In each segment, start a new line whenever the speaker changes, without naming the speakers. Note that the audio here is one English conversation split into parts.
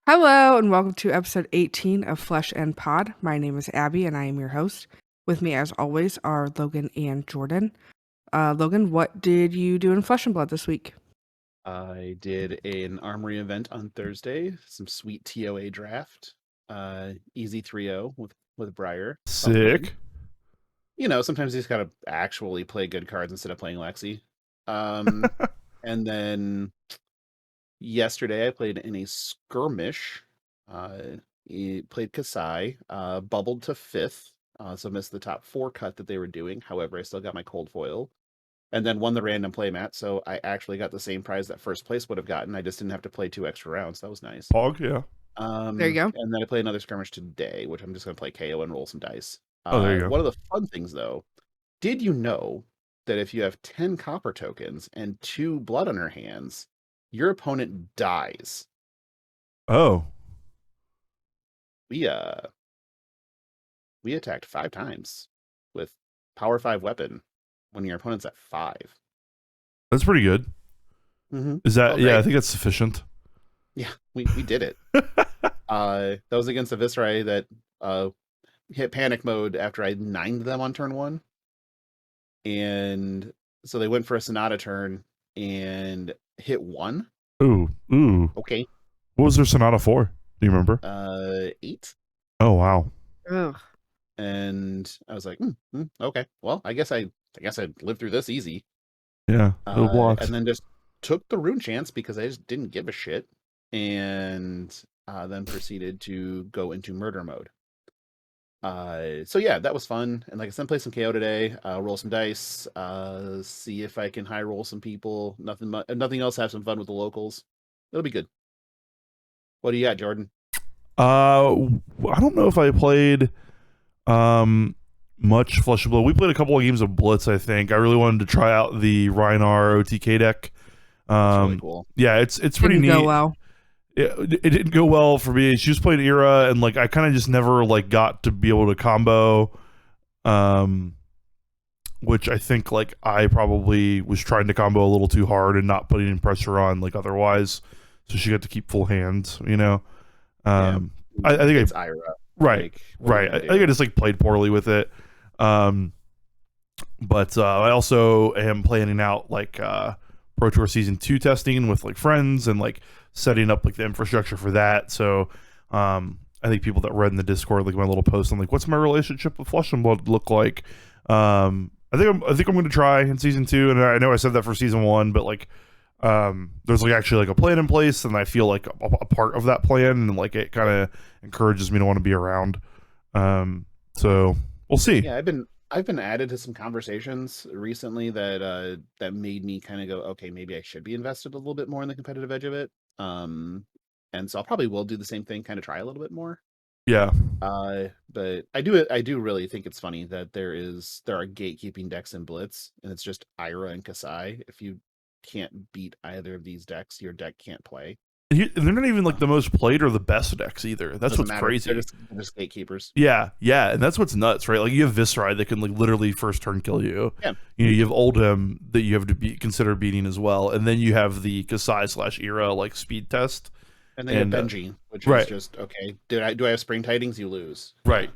Hello and welcome to episode 18 of Flesh and Pod. My name is Abby and I am your host. With me as always are Logan and Jordan. Logan, what did you do in Flesh and Blood this week?
I did an armory event on Thursday, some sweet TOA draft. Easy 3-0 with Briar.
Sick.
Sometimes you just gotta actually play good cards instead of playing Lexi. And then yesterday I played in a skirmish. Played Kasai, bubbled to 5th, so missed the top 4 cut that they were doing. However, I still got my cold foil. And then won the random playmat, so I actually got the same prize that first place would have gotten. I just didn't have to play 2 extra rounds. That was nice.
Pog, yeah.
There you go.
And then I played another skirmish today, which I'm just going to play KO and roll some dice.
Oh, there you go.
One of the fun things, though, did you know that if you have 10 copper tokens and 2 blood on your hands, your opponent dies?
Oh.
We attacked 5 times with power 5 weapon when your opponent's at 5.
That's pretty good.
Mm-hmm.
Is that, yeah, I think that's sufficient.
Yeah, we did it. That was against a Viscerai that hit panic mode after I 9'd them on turn 1. And so they went for a Sonata turn and hit 1.
Ooh.
Okay.
What was their Sonata for? Do you remember?
8.
Oh, wow.
Ugh.
And I was like, okay. Well, I guess I'd live through this easy.
Yeah, no blocks.
And then just took the rune chance because I just didn't give a shit. And then proceeded to go into murder mode. So yeah, that was fun. And like I said, play some KO today, roll some dice, see if I can high roll some people. Nothing else, have some fun with the locals. It'll be good. What do you got, Jordan?
I don't know if I played much Flesh and Blood. We played a couple of games of Blitz, I think. I really wanted to try out the Rhinar OTK deck.
It's really cool.
Yeah, it's pretty neat.
Didn't go well.
It didn't go well for me. She was playing Era, and like I kind of just never like got to be able to combo, which I think like I probably was trying to combo a little too hard and not putting any pressure on like otherwise. So she got to keep full hands, you know.
Yeah.
I think
it's Ira.
Right. I think I just like played poorly with it. But I also am planning out like Pro Tour Season 2 testing with like friends and like setting up like the infrastructure for that. So I think people that read in the Discord like my little post on like what's my relationship with Flesh and Blood look like. I think I'm going to try in Season 2, and I know I said that for Season 1, but like there's like actually like a plan in place, and I feel like a part of that plan, and like it kind of encourages me to want to be around. So we'll see.
Yeah, I've been added to some conversations recently that made me kind of go, okay, maybe I should be invested a little bit more in the competitive edge of it. And so I'll probably will do the same thing, kind of try a little bit more.
Yeah.
But I do really think it's funny that there are gatekeeping decks in Blitz, and it's just Ira and Kasai. If you can't beat either of these decks, your deck can't play.
And they're not even like the most played or the best decks either. That's what's crazy.
They're just gatekeepers.
Yeah, and that's what's nuts, right? Like you have Viscerai that can like literally first turn kill you.
Yeah.
You have Oldhim that you have to consider beating as well, and then you have the Kasai/Era like speed test.
And then you have Benji, which is just okay. Do I have spring tidings? You lose.
Right.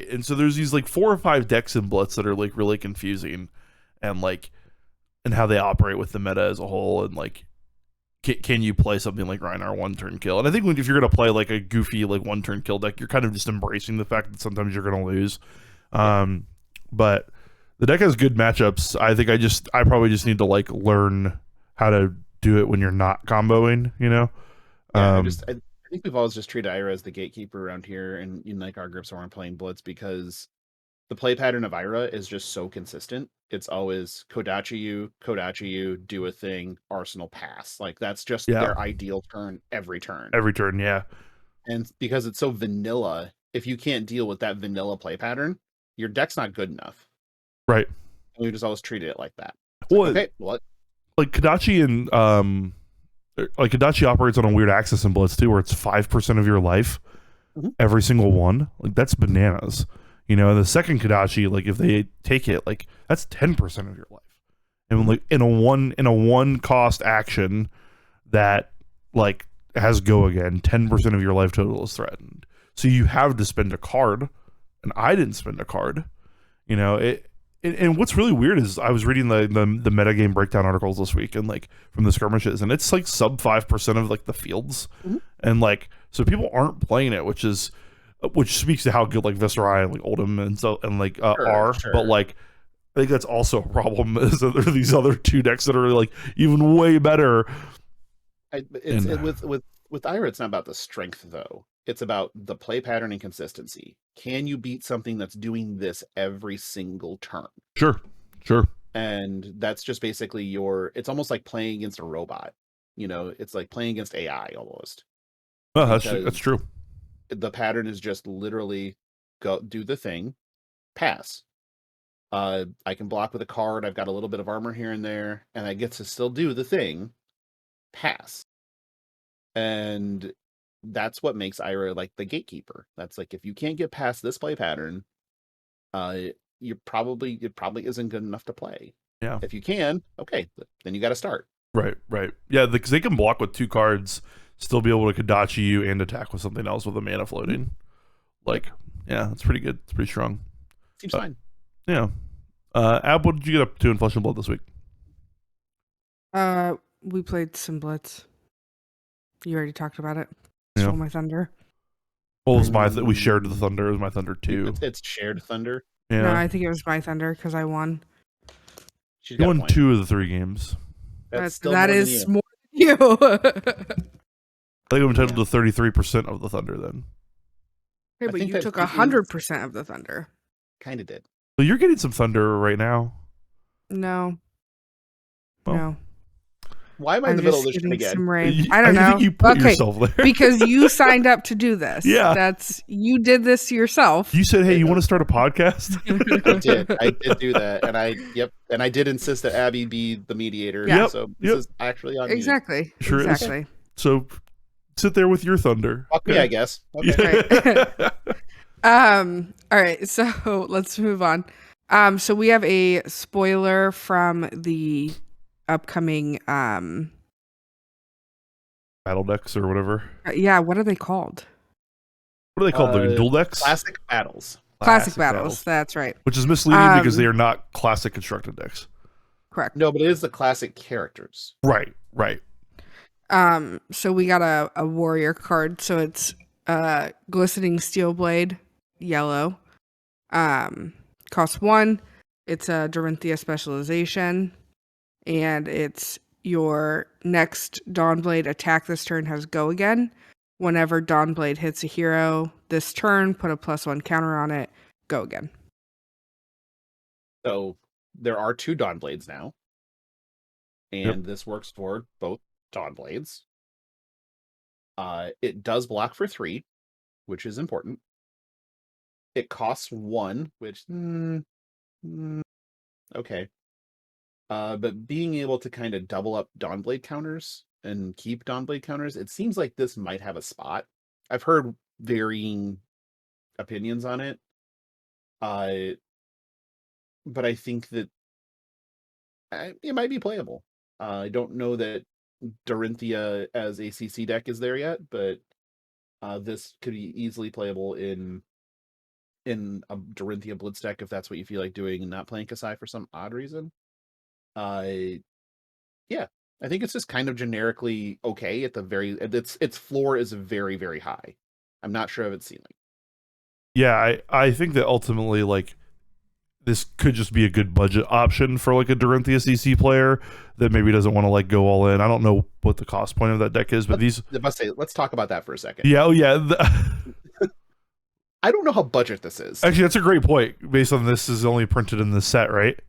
And so there's these like 4 or 5 decks in Blitz that are like really confusing, and how they operate with the meta as a whole, and like can you play something like Rhinar 1-turn kill? And I think if you're gonna play like a goofy like 1-turn kill deck, you're kind of just embracing the fact that sometimes you're gonna lose. But the deck has good matchups. I think I probably just need to like learn how to do it when you're not comboing, you know.
Yeah, I think we've always just treated Ira as the gatekeeper around here, and in like our groups aren't playing Blitz because the play pattern of Ira is just so consistent. It's always Kodachi you, do a thing, Arsenal pass. Like that's just their ideal turn every turn.
Every turn, yeah.
And because it's so vanilla, if you can't deal with that vanilla play pattern, your deck's not good enough.
Right.
And we just always treated it like that.
Well,
okay, what?
Like Kodachi and like Kodachi operates on a weird axis in Blitz too, where it's 5% of your life, every single one. Like that's bananas. You know, the second Kodachi, like if they take it, like that's 10% of your life. And like in a one cost action that like has go again, 10% of your life total is threatened. So you have to spend a card, and I didn't spend a card. And what's really weird is I was reading the metagame breakdown articles this week, and like from the skirmishes, and it's like sub 5% of like the fields, and like so people aren't playing it, which speaks to how good like Viscerai and like Oldhim and are.
Sure.
But like I think that's also a problem is that there are these other two decks that are like even way better.
With Ira, it's not about the strength though. It's about the play pattern and consistency. Can you beat something that's doing this every single turn?
Sure.
And that's just basically it's almost like playing against a robot. It's like playing against AI almost.
Oh, that's true.
The pattern is just literally go do the thing, pass. I can block with a card. I've got a little bit of armor here and there, and I get to still do the thing, pass. And that's what makes Ira like the gatekeeper. That's like, if you can't get past this play pattern, it probably isn't good enough to play.
Yeah.
If you can, okay, then you got to start.
Right. Yeah, because they can block with 2 cards, still be able to Kodachi you and attack with something else with a mana floating. Like, yeah, it's pretty good. It's pretty strong.
Seems fine.
Yeah. Ab, what did you get up to in Flesh and Blood this week?
We played some Blitz. You already talked about it.
Yeah.
Stole my thunder.
Well, it was we shared the thunder. It was my thunder too.
It's shared thunder.
Yeah.
No, I think it was my thunder because I won.
She's
You
got a
won
point.
2 of the 3 games.
That's still
that
more
is
than you.
more than you.
I think I'm entitled to 33% of the thunder then.
Okay,
I
but
think
you
that
took
is-
100% of the thunder.
Kind of did.
So you're getting some thunder right now.
No.
Well,
No.
Why am I in
I'm
the middle of
just
this shit
getting
again?
some rain. I don't know.
think you put
Okay,
yourself there.
because you signed up to do this.
Yeah.
You did this yourself.
You said, "Hey, you want to start a podcast?"
I did do that, and I did insist that Abby be the mediator.
Yeah.
So this is actually on
Exactly.
Sure is.
Exactly.
So sit there with your thunder.
Fuck me, I guess. Okay.
Yeah.
All right, so let's move on. So we have a spoiler from the upcoming
Battle decks or whatever.
yeah, what are they called?
What are they called? The dual decks?
Classic battles.
Classic battles. That's right.
Which is misleading because they are not classic constructed decks.
Correct.
No, but it is the classic characters.
Right.
So we got a warrior card. So it's Glistening Steelblade, yellow. Costs 1. It's a Dorinthia specialization. And it's your next Dawnblade attack this turn has go again. Whenever Dawnblade hits a hero this turn, put a +1 counter on it, go again.
So there are 2 Dawnblades now. And this works for both Dawnblades. It does block for 3, which is important. It costs 1, which okay. But being able to kind of double up Dawnblade counters and keep Dawnblade counters, it seems like this might have a spot. I've heard varying opinions on it. But I think that it might be playable. I don't know that Dorinthia as a CC deck is there yet, but this could be easily playable in a Dorinthia Blitz deck if that's what you feel like doing and not playing Kasai for some odd reason. Yeah, I think it's just kind of generically okay at the its floor is very, very high. I'm not sure of its ceiling.
Yeah, I think that ultimately, like, this could just be a good budget option for like a Dorinthia CC player that maybe doesn't want to like go all in. I don't know what the cost point of that deck is, but
Let's talk about that for a second.
Yeah,
I don't know how budget this is.
Actually, that's a great point. Based on this is only printed in the set, right?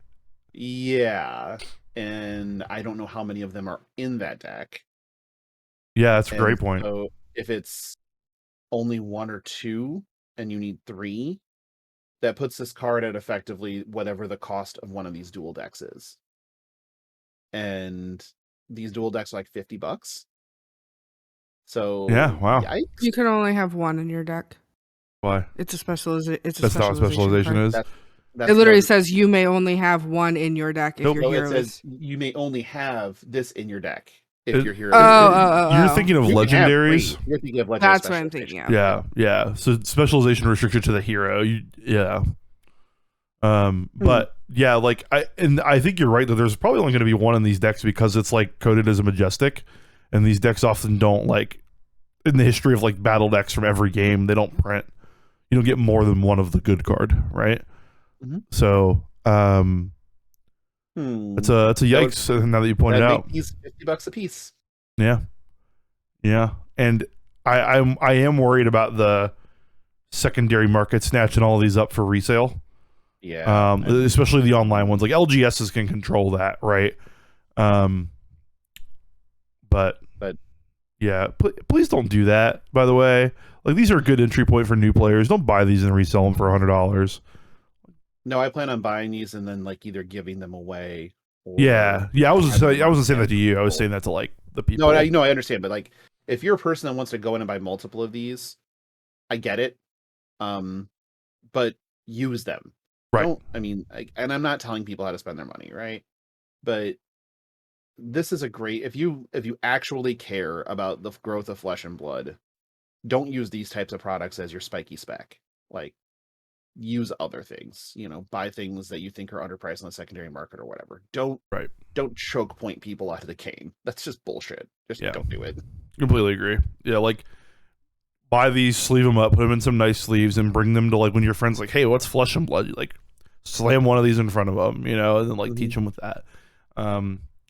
Yeah, and I don't know how many of them are in that deck.
Yeah, that's a great point.
So if it's only 1 or 2 and you need 3, that puts this card at effectively whatever the cost of one of these dual decks is. And these dual decks are like $50. So
yeah, wow.
Yikes.
You can only have 1 in your deck.
Why?
It's a specialization.
That's not what specialization
card.
is.
That's
It literally
what-
says you may only have 1 in your deck if
Nope.
your
No, it
hero
says
is.
you may only have this in your deck. if your hero.
You're thinking of
You can have
legendaries.
three. You're thinking of legendary
That's what I'm thinking of.
Yeah. So specialization restricted to the hero. But yeah, like I think you're right that there's probably only going to be one in these decks because it's like coded as a majestic, and these decks often don't, like, in the history of like battle decks from every game, they don't print. You don't get more than one of the good card, right?
Mhm.
So it's a yikes. Now that you pointed out,
these $50 a piece.
Yeah, and I am worried about the secondary market snatching all of these up for resale.
Yeah,
especially the online ones. Like LGSs can control that, right? But yeah, please don't do that. By the way, like, these are a good entry point for new players. Don't buy these and resell them for $100.
No, I plan on buying these and then like either giving them away.
Yeah. I wasn't saying that to you. I was saying that to like the people.
No, I understand, but like if you're a person that wants to go in and buy multiple of these, I get it. But use them.
Right.
And I'm not telling people how to spend their money, right? But this is a great, if you actually care about the growth of Flesh and Blood, don't use these types of products as your spiky spec. Like, use other things, buy things that you think are underpriced on the secondary market or whatever. Don't choke point people out of the game. That's just bullshit. Don't do it.
Completely agree. Yeah, like, buy these, sleeve them up, put them in some nice sleeves, and bring them to, like, when your friend's like, hey, what's Flesh and Blood? You, like, slam one of these in front of them, and then, like, teach them with that.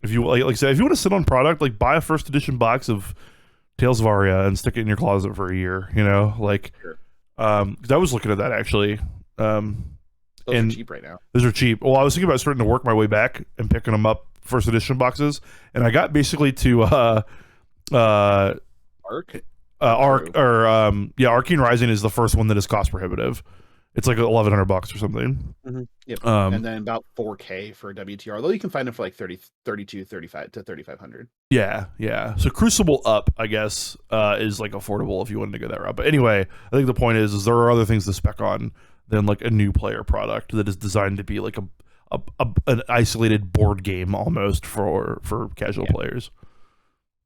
If you like I said, if you want to sit on product, like, buy a first edition box of Tales of Aria and stick it in your closet for a year, like,
Sure.
'Cause I was looking at that actually.
Those are cheap right now.
Those are cheap. Well, I was thinking about starting to work my way back and picking them up first edition boxes, and I got basically to Arcane Rising is the first one that is cost prohibitive. It's like $1,100 or something.
Mm-hmm. Yep. And then about $4K for WTR, although you can find them for like 32, 35 to 3,500.
Yeah. So Crucible up, I guess, is like affordable if you wanted to go that route. But anyway, I think the point is there are other things to spec on than like a new player product that is designed to be like an isolated board game almost for casual players.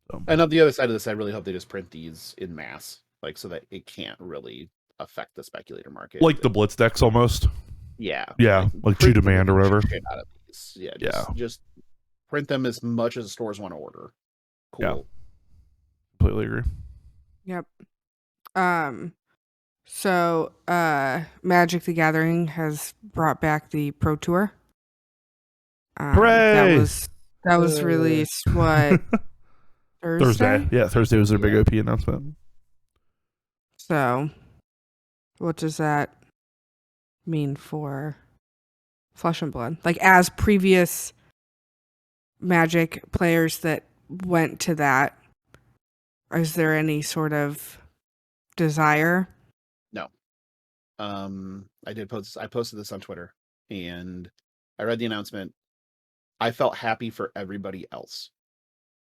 So.
And on the other side of this, I really hope they just print these in mass, like, so that it can't really affect the speculator market.
Like the Blitz decks almost.
Yeah.
Like True Demand or whatever.
Out of these. Just print them as much as stores want to order. Cool.
Yeah. Completely agree.
Yep. So Magic the Gathering has brought back the Pro Tour.
Hooray!
That was released what? Thursday?
Yeah, Thursday was their big OP announcement.
So, what does that mean for Flesh and Blood? Like, as previous Magic players that went to that, is there any sort of desire?
No. I posted this on Twitter, and I read the announcement. I felt happy for everybody else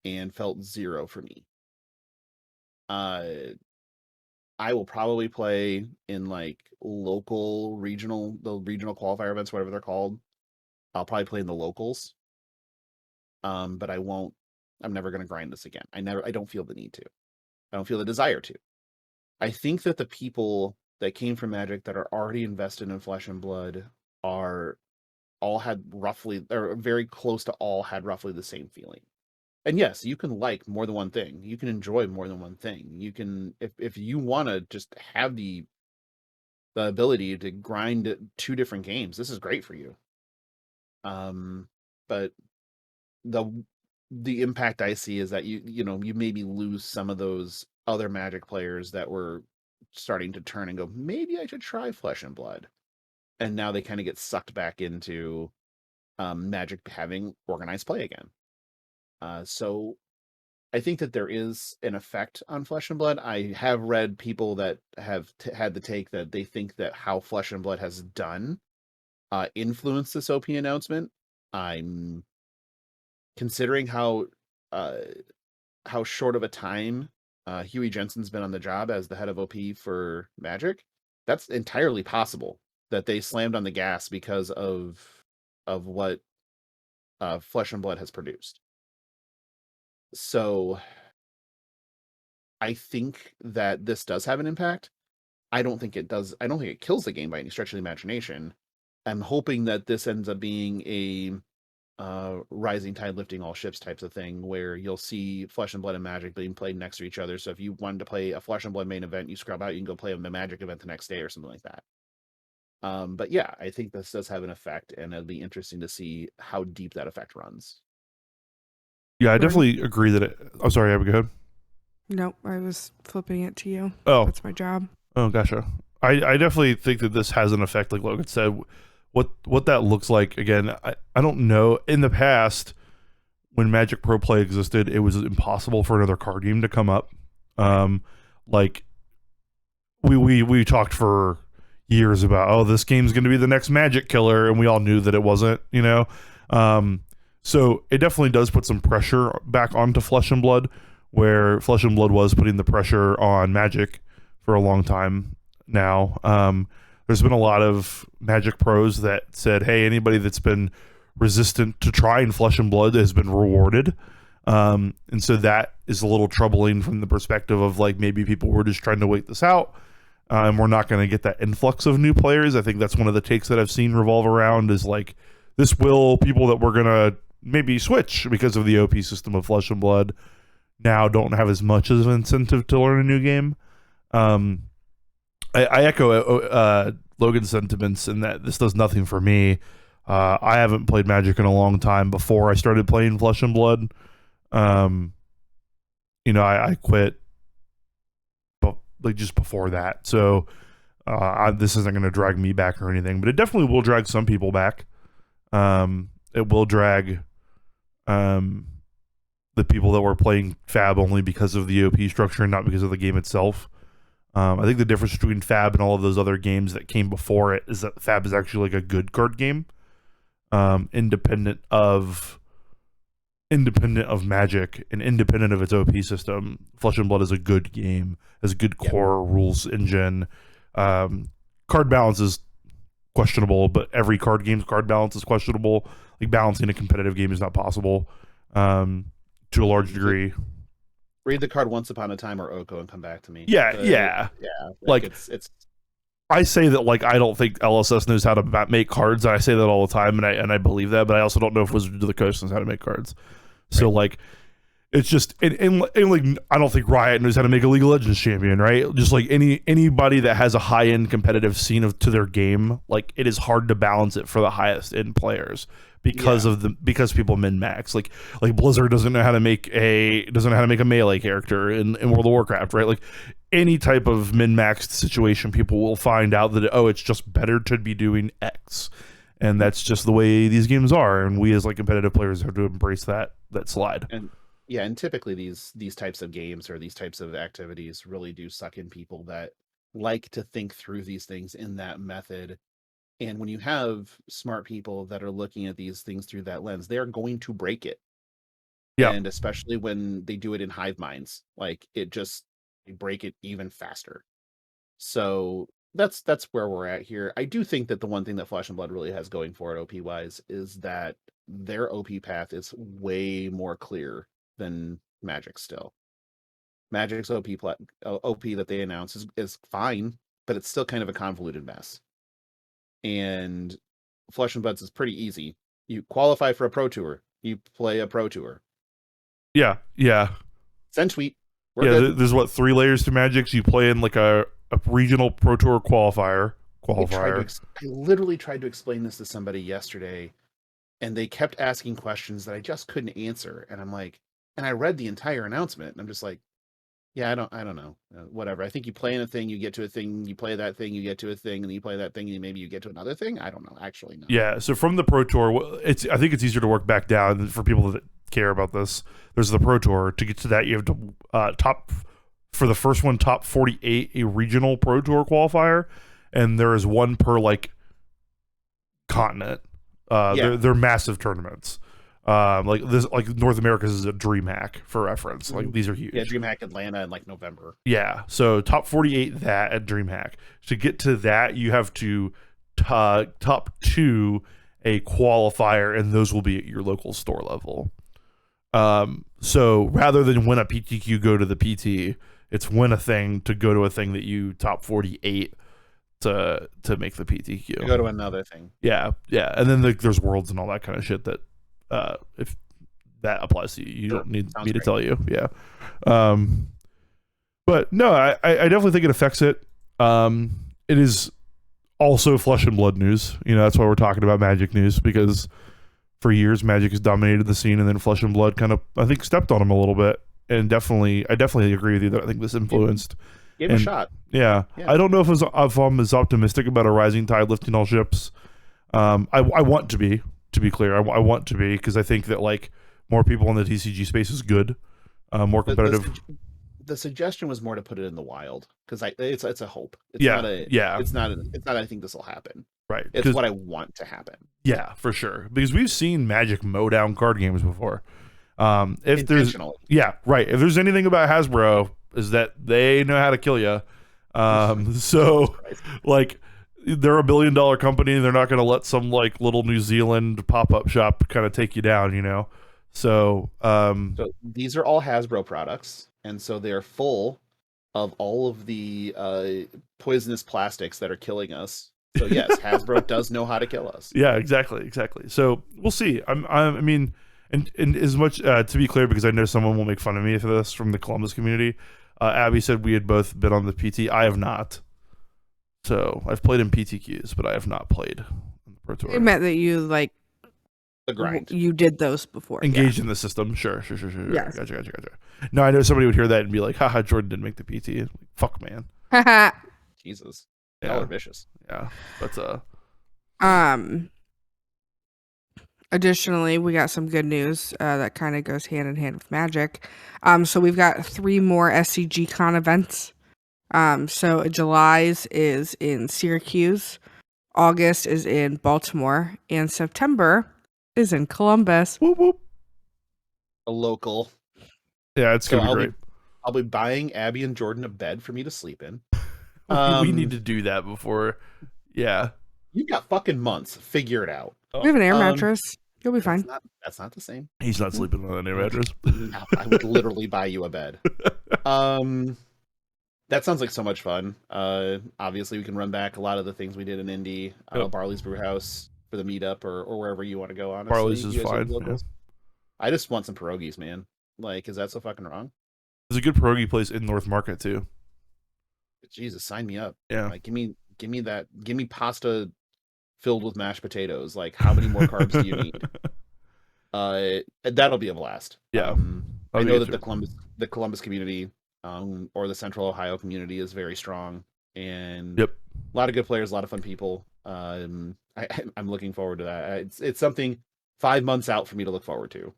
and felt zero for me. I will probably play in like the regional qualifier events, whatever they're called. I'll probably play in the locals. But I'm never going to grind this again. I don't feel the need to. I don't feel the desire to. I think that the people that came from Magic that are already invested in Flesh and Blood very close to all had roughly the same feeling. And yes, you can like more than one thing. You can enjoy more than one thing. You can, if you want to just have the ability to grind 2 different games, this is great for you. But the impact I see is that you maybe lose some of those other Magic players that were starting to turn and go, maybe I should try Flesh and Blood. And now they kind of get sucked back into Magic having organized play again. So I think that there is an effect on Flesh and Blood. I have read people that have had the take that they think that how Flesh and Blood has done influenced this OP announcement. I'm considering how short of a time Huey Jensen's been on the job as the head of OP for Magic. That's entirely possible that they slammed on the gas because of what Flesh and Blood has produced. So I think that this does have an impact. I don't think it does. I don't think it kills the game by any stretch of the imagination. I'm hoping that this ends up being a rising tide lifting all ships types of thing, where you'll see Flesh and Blood and Magic being played next to each other. So if you wanted to play a Flesh and Blood main event, you scrub out, you can go play a Magic event the next day or something like that. But yeah, I think this does have an effect, and it'll be interesting to see how deep that effect runs.
Yeah, I definitely agree that it. I'm sorry, Abby, go ahead.
Nope, I was flipping it to you.
Oh,
That's my job.
Oh, gotcha. I definitely think that this has an effect, like Logan said. What that looks like, again, I don't know. In the past, when Magic Pro Play existed, it was impossible for another card game to come up. Like we talked for years about, oh, this game's going to be the next Magic killer, and we all knew that it wasn't, you know. So it definitely does put some pressure back onto Flesh and Blood, where Flesh and Blood was putting the pressure on Magic for a long time now. There's been a lot of Magic pros that said, hey, anybody that's been resistant to trying Flesh and Blood has been rewarded. And so that is a little troubling from the perspective of, like, maybe people were just trying to wait this out, and we're not going to get that influx of new players. I think that's one of the takes that I've seen revolve around, is like, this will, people that were going to maybe switch because of the OP system of Flesh and Blood now don't have as much of an incentive to learn a new game. I echo Logan's sentiments in that this does nothing for me. I haven't played Magic in a long time before I started playing Flesh and Blood. I quit just before that. So this isn't going to drag me back or anything, but it definitely will drag some people back. It will drag the people that were playing Fab only because of the OP structure and not because of the game itself. I think the difference between Fab and all of those other games that came before it is that Fab is actually like a good card game, independent of Magic and independent of its OP system. Flesh and Blood is a good game, has a good core rules engine. Card balance is questionable, but every card game's card balance is questionable. Like, balancing a competitive game is not possible to a large degree.
Read the card Once Upon a Time or Oko and come back to me.
Yeah. Like it's. I say that, like, I don't think LSS knows how to make cards. I say that all the time, and I believe that, but I also don't know if Wizards of the Coast knows how to make cards. So, like, it's just, and like, I don't think Riot knows how to make a League of Legends champion, right? Just like anybody that has a high end competitive scene to their game, like, it is hard to balance it for the highest end players because because people min max. Like Blizzard doesn't know how to make a melee character in World of Warcraft, right? Like, any type of min maxed situation, people will find out that, oh, it's just better to be doing X, and that's just the way these games are. And we as, like, competitive players have to embrace that slide.
And typically these types of games or these types of activities really do suck in people that like to think through these things in that method. And when you have smart people that are looking at these things through that lens, they're going to break it. Yeah. And especially when they do it in hive minds, like, they break it even faster. So that's where we're at here. I do think that the one thing that Flesh and Blood really has going for it, OP wise, is that their OP path is way more clear than Magic still. Magic's OP that they announce is fine, but it's still kind of a convoluted mess. And Flesh and Blood's is pretty easy. You qualify for a Pro Tour, you play a Pro Tour.
Yeah.
Send tweet.
There's 3 layers to Magic. So you play in, like, a regional Pro Tour qualifier.
I literally tried to explain this to somebody yesterday, and they kept asking questions that I just couldn't answer. And I'm like, and I read the entire announcement, and I'm just like, yeah, I don't know. Whatever. I think you play in a thing, you get to a thing, you play that thing, you get to a thing, and you play that thing, and maybe you get to another thing. I don't know. Actually, no.
Yeah. So from the Pro Tour, I think it's easier to work back down for people that care about this. There's the Pro Tour. To get to that, you have to for the first one, top 48, a regional Pro Tour qualifier, and there is one per, like, continent. They're massive tournaments. Like North America's is a DreamHack for reference. Like, these are huge.
Yeah, DreamHack Atlanta in, like, November.
Yeah, so top 48 that at DreamHack. To get to that, you have to top 2 a qualifier, and those will be at your local store level. So rather than win a PTQ, go to the PT. It's win a thing to go to a thing that you top 48 to make the PTQ.
To go to another thing.
Yeah, and then there's worlds and all that kind of shit that if that applies to you, you don't need me to tell you. Yeah. But no, I definitely think it affects it. It is also flesh and blood news. That's why we're talking about Magic news, because for years Magic has dominated the scene, and then Flesh and Blood kind of, I think, stepped on him a little bit. And I definitely agree with you that I think this influenced.
Gave him a shot.
Yeah. I don't know if I'm as optimistic about a rising tide lifting all ships. I want to be clear. I want to be, because I think that like more people in the TCG space is good, more competitive.
The suggestion was more to put it in the wild, because it's a hope. It's not. I think this will happen.
Right.
It's what I want to happen.
Yeah, for sure. Because we've seen Magic mow down card games before. If there's anything about Hasbro, is that they know how to kill you. So like they're $1 billion company, and they're not going to let some like little New Zealand pop-up shop kind of take you down, So
these are all Hasbro products, and so they're full of all of the poisonous plastics that are killing us. So yes, Hasbro does know how to kill us.
Yeah, exactly. So we'll see. I mean, and as much to be clear, because I know someone will make fun of me for this from the Columbus community. Abby said we had both been on the PT. I have not. So I've played in PTQs, but I have not played in the Pro Tour.
It meant that you like
the grind.
You did those before.
Engaged in the system. Sure.
Yes.
Gotcha. No, I know somebody would hear that and be like, haha, Jordan didn't make the PT. Fuck, man.
Jesus.
Yeah.
Y'all are vicious.
Yeah. But
additionally, we got some good news that kind of goes hand in hand with Magic. So we've got 3 more SCG Con events. So July's is in Syracuse, August is in Baltimore, and September is in Columbus.
Whoop whoop.
A local.
Yeah, it's gonna be great.
I'll be buying Abby and Jordan a bed for me to sleep in.
We need to do that before. Yeah.
You got fucking months. Figure it out.
We have an air mattress. You'll be fine.
That's not the same.
He's not sleeping on an air mattress.
No, I would literally buy you a bed. That sounds like so much fun. Obviously, we can run back a lot of the things we did in Indy, Barley's Brewhouse for the meetup, or wherever you want to go. Honestly,
Barley's is fine. Yeah.
I just want some pierogies, man. Like, is that so fucking wrong?
There's a good pierogi place in North Market too.
Jesus, sign me up.
Yeah.
Like, give me that. Give me pasta filled with mashed potatoes. Like, how many more carbs do you need? That'll be a blast.
Yeah.
I know that the Columbus community, or the Central Ohio community is very strong, and a lot of good players, a lot of fun people. I'm looking forward to that. It's something 5 months out for me to look forward to.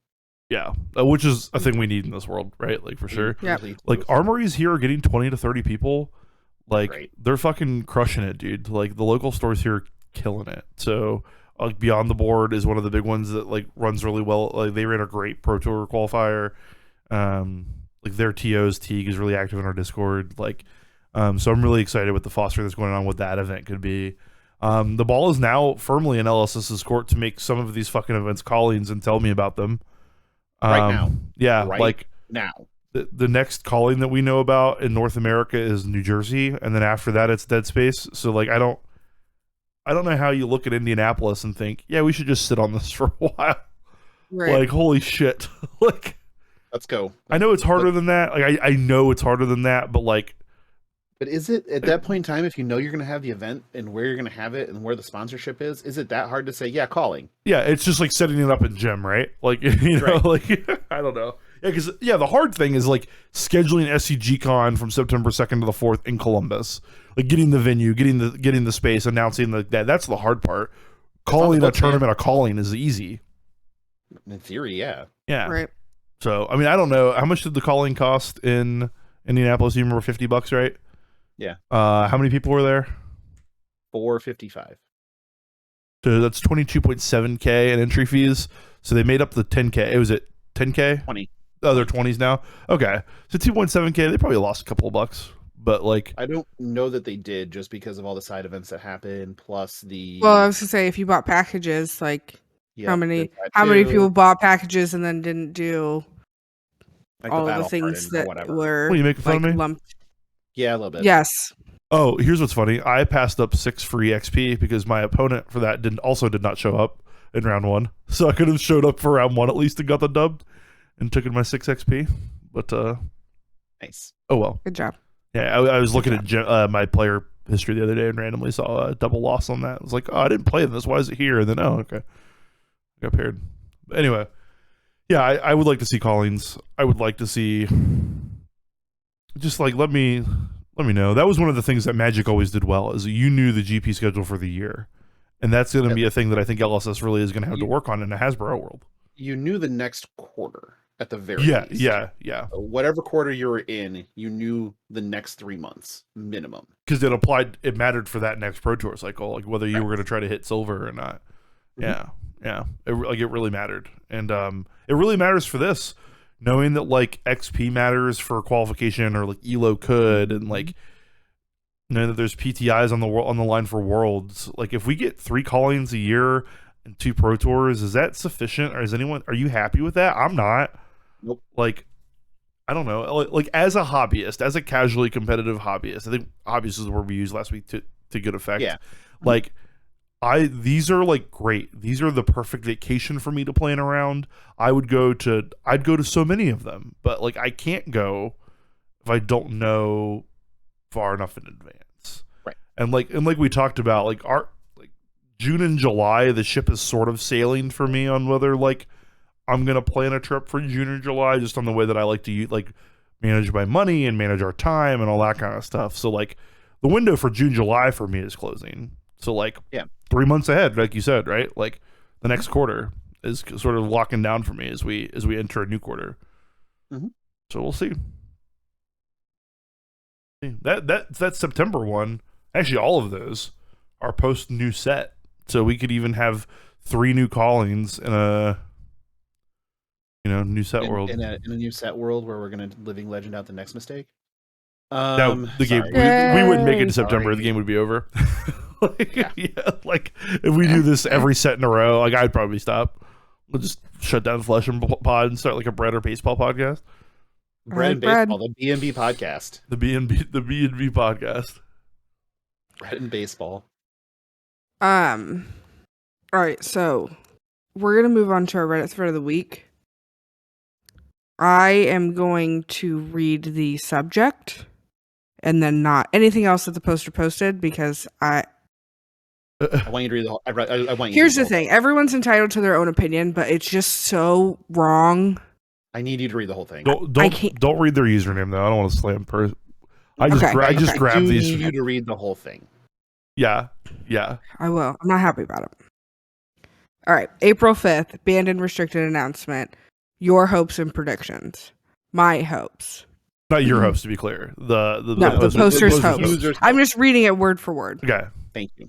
Yeah, which is a thing we need in this world, right? Like, for sure.
Yeah.
Like, armories here are getting 20 to 30 people. Like, they're fucking crushing it, dude. Like, the local stores here are killing it. So, like, Beyond the Board is one of the big ones that, like, runs really well. Like, they ran a great Pro Tour qualifier. Like, their TO's Teague is really active in our Discord. Like, so I'm really excited with the fostering that's going on, what that event could be. The ball is now firmly in LSS's court to make some of these fucking events callings and tell me about them.
Right now.
Yeah,
like now.
The next calling that we know about in North America is New Jersey, and then after that it's Dead Space. So like I don't know how you look at Indianapolis and think, yeah, we should just sit on this for a while. Right. Like, holy shit. Like,
let's go.
I know it's harder than that. Like I know it's harder than that, but like,
but is it at that point in time, if you know you're going to have the event and where you're going to have it and where the sponsorship is it that hard to say, yeah, calling?
Yeah, it's just like setting it up in gym, right? Like, you know, like, I don't know. Yeah, because, the hard thing is like scheduling SCG Con from September 2nd to the 4th in Columbus. Like, getting the venue, getting the space, announcing that's the hard part. Calling a tournament, a calling is easy.
In theory, yeah.
Yeah.
Right.
So, I mean, I don't know. How much did the calling cost in Indianapolis? You remember $50, right?
Yeah.
How many people were there?
455.
So that's 22.7K in entry fees. So they made up the 10K. It was at 10K?
20.
Oh, they're 20s now? Okay. So 2.7K, they probably lost a couple of bucks. But like,
I don't know that they did, just because of all the side events that happened, plus the...
Well, I was going to say, if you bought packages, like,
Yep,
how many
there's that
how many
too.
people bought packages and then didn't do
Like
all of the
battle
things
hardened or
that
whatever.
were
What, you making fun
like
of me?
lumped?
Yeah, a little bit.
Yes.
Oh, here's what's funny. I passed up 6 free XP because my opponent for that did not show up in round 1. So I could have showed up for round 1 at least and got the dub and took in my 6 XP. But
Nice.
oh well.
Good job.
Yeah, I was looking at my player history the other day and randomly saw a double loss on that. I was like, oh, I didn't play this. Why is it here? And then, oh, okay. I got paired. But anyway, yeah, I would like to see callings. I would like to see just like let me know. That was one of the things that Magic always did well is you knew the GP schedule for the year. And that's going to be a thing that I think LSS really is going to have to work on in a Hasbro world.
You knew the next quarter at the very least.
Yeah.
So whatever quarter you were in, you knew the next 3 months minimum.
Because it mattered for that next Pro Tour cycle, like whether you were going to try to hit silver or not.
Mhm.
Yeah. It really mattered. And it really matters for this, knowing that like XP matters for qualification or like ELO could, and like know that there's PTIs on the line for Worlds. Like if we get 3 callings a year and 2 Pro Tours, is that sufficient? Or are you happy with that? I'm not.
Nope.
Like, I don't know. Like as a hobbyist, as a casually competitive hobbyist, I think hobbyist is the word we used last week to good effect.
Yeah.
Like these are like great. These are the perfect vacation for me to plan around. I'd go to so many of them, but like I can't go if I don't know far enough in advance.
Right.
And like we talked about, like June and July, the ship is sort of sailing for me on whether like I'm gonna plan a trip for June or July, just on the way that I like to like manage my money and manage our time and all that kind of stuff. So like the window for June, July for me is closing. So like 3 months ahead, like you said, right? Like the next quarter is sort of locking down for me as we enter a new quarter.
Mm-hmm.
So we'll see. That September one, actually all of those are post new set. So we could even have 3 new callings in a new set world.
In a new set world where we're gonna living legend out the next mistake.
The game
sorry.
we wouldn't make it to September.
Sorry.
The game would be over.
Yeah.
Like if we do this every set in a row, like I'd probably stop. We'll just shut down Flesh and Pod and start like a bread or baseball podcast.
Bread and baseball, the B&B podcast.
The B&B podcast.
Bread and baseball.
All right, so we're gonna move on to our Reddit thread of the week. I am going to read the subject and then not anything else that the poster posted because
I want you to read the whole. I want you.
Here's the thing: everyone's entitled to their own opinion, but it's just so wrong.
I need you to read the whole thing.
Don't read their username though. I don't want to slam I just grabbed these.
I need you to read the whole thing.
Yeah.
I will. I'm not happy about it. All right, April 5th, banned and restricted announcement. Your hopes and predictions. My hopes.
Not your hopes, to be clear. The
poster's hopes. I'm just reading it word for word.
Okay.
Thank you.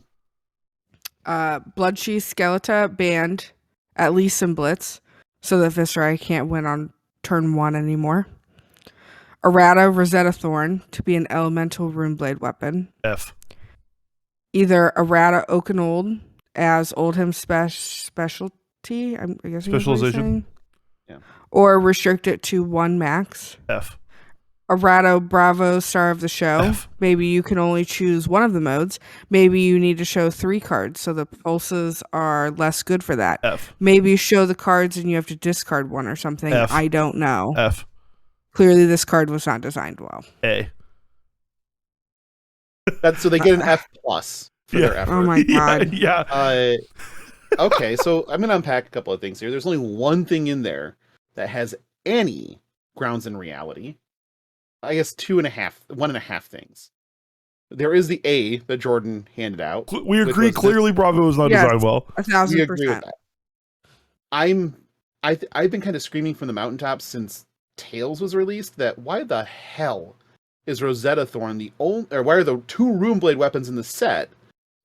Bloodsheath Skeleton banned, at least some Blitz, so that Viscera can't win on turn 1 anymore. Errata Rosetta Thorn to be an elemental runeblade weapon.
F.
Either Errata Oakenold as Oldham specialty, I guess
specialization.
Yeah.
Or restrict it to 1 max.
F.
Errata Bravo Star of the Show.
F.
Maybe you can only choose one of the modes. Maybe you need to show 3 cards, so the pulses are less good for that.
F.
Maybe you show the cards and you have to discard one or something.
F.
I don't know.
F.
Clearly, this card was not designed well.
A.
That's so they get an F plus for their effort.
Oh my god.
Yeah.
Okay, so I'm gonna unpack a couple of things here. There's only one thing in there that has any grounds in reality. I guess 1.5 things. There is the A that Jordan handed out.
We agree. Clearly, Bravo was not designed well.
1,000%.
We agree with that. I've been kind of screaming from the mountaintops since Tales was released that why the hell is Rosetta Thorn the only, or why are the 2 Runeblade weapons in the set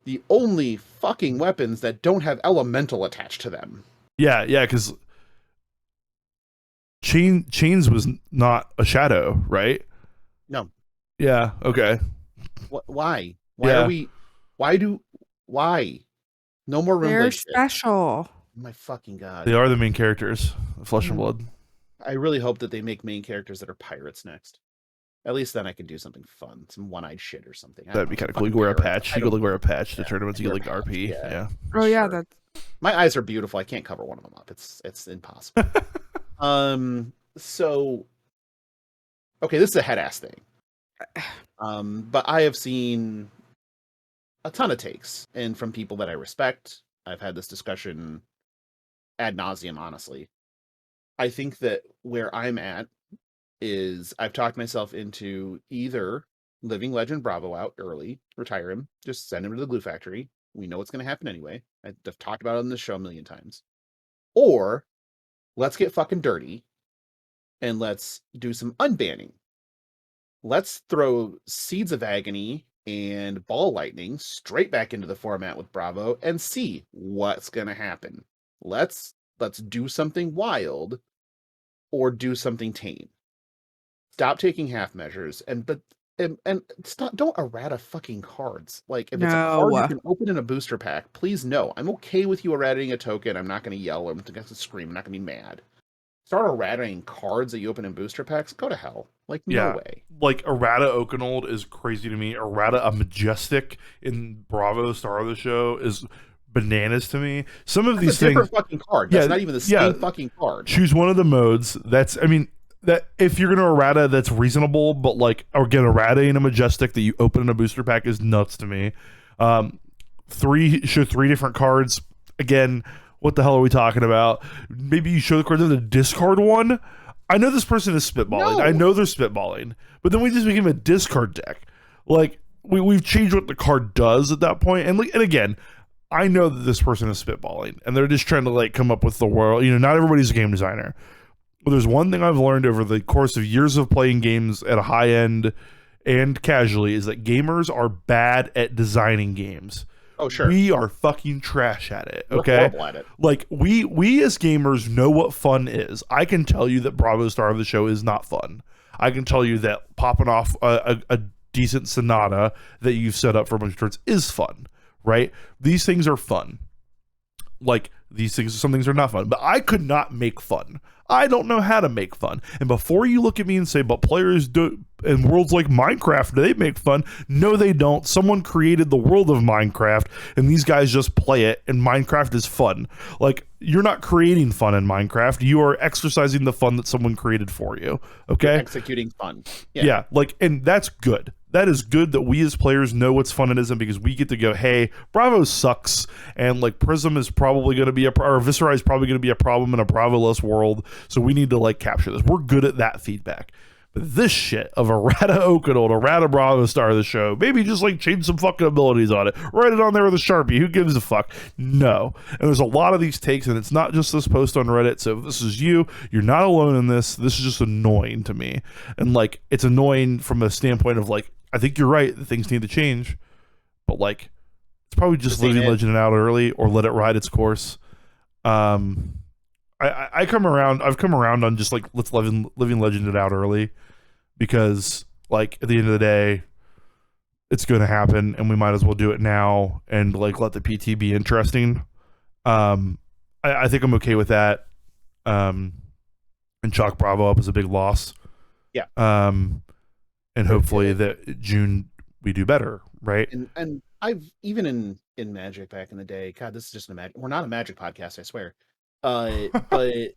the only fucking weapons that don't have elemental attached to them?
Yeah, because Chains was not a shadow, right?
No.
Yeah. Okay.
Why?
Yeah.
Why? No more Runeblade.
They're
shit.
special.
my fucking god.
They are the main characters, Flesh and Blood.
I really hope that they make main characters that are pirates next. At least then I could do something fun, some one-eyed shit or something.
That'd be kind of cool. You wear a patch. You could like wear a patch to tournaments. You get like RP. Yeah.
Oh yeah,
Sure.
that's
My eyes are beautiful. I can't cover one of them up. It's impossible. So okay, this is a head ass thing. But I have seen a ton of takes, and from people that I respect. I've had this discussion ad nauseum, honestly. I think that where I'm at is I've talked myself into either living Legend Bravo out early, retire him, just send him to the glue factory. We know what's going to happen anyway. I've talked about it on this show a million times. Or let's get fucking dirty and let's do some unbanning. Let's throw Seeds of Agony and Ball Lightning straight back into the format with Bravo and see what's going to happen. Let's do something wild or do something tame. Stop taking half measures and stop, don't errata fucking cards. Like if it's a card you can open in a booster pack, please no. I'm okay with you erratating a token. I'm not going to yell or I'm going to scream. I'm not going to be mad. Start erratating cards that you open in booster packs. Go to hell. Like no way.
Like errata Oakenold is crazy to me. Errata a Majestic in Bravo Star of the Show is bananas to me. Some of these things,
different fucking card. That's not even the same fucking card.
Choose one of the modes. That's, I mean, that if you're gonna errata, that's reasonable. But like, or get errata in a Majestic that you open in a booster pack is nuts to me. Show three different cards. Again, what the hell are we talking about? Maybe you show the cards in the discard one. I know this person is spitballing. I know they're spitballing, but then we just make him a discard deck. Like we've changed what the card does at that point. And again, I know that this person is spitballing and they're just trying to like come up with the world. You know, not everybody's a game designer. But there's one thing I've learned over the course of years of playing games at a high end and casually is that gamers are bad at designing games.
Oh, sure.
We are fucking trash at it. Okay.
We're horrible at it.
Like we as gamers know what fun is. I can tell you that Bravo Star of the Show is not fun. I can tell you that popping off a decent Sonata that you've set up for a bunch of turns is fun, right? These things are fun. Like some things are not fun, but I could not make fun. I don't know how to make fun. And before you look at me and say, but players do in worlds like Minecraft, do they make fun? No, they don't. Someone created the world of Minecraft and these guys just play it and Minecraft is fun. Like you're not creating fun in Minecraft. You are exercising the fun that someone created for you. Okay.
You're executing fun.
Yeah. Like, and that's good. That is good that we as players know what's fun and isn't because we get to go, hey, Bravo sucks. And like Prism is probably going to be or Viscera is probably going to be a problem in a Bravo-less world. So we need to like capture this. We're good at that feedback. But this shit of errata Oakenold, errata Bravo Star of the Show, maybe just like change some fucking abilities on it. Write it on there with a Sharpie. Who gives a fuck? No. And there's a lot of these takes, and it's not just this post on Reddit. So if this is you, you're not alone in this. This is just annoying to me. And like, it's annoying from a standpoint of like, I think you're right. Things need to change. But like, it's probably just leaving Legend out early or let it ride its course. I've come around on just like let's living Legend it out early because like at the end of the day it's going to happen and we might as well do it now and like let the PT be interesting. I think I'm okay with that. And chalk Bravo up is a big loss.
Yeah.
And hopefully that June we do better, right?
And I've even in Magic back in the day, God, this is just we're not a Magic podcast, I swear. But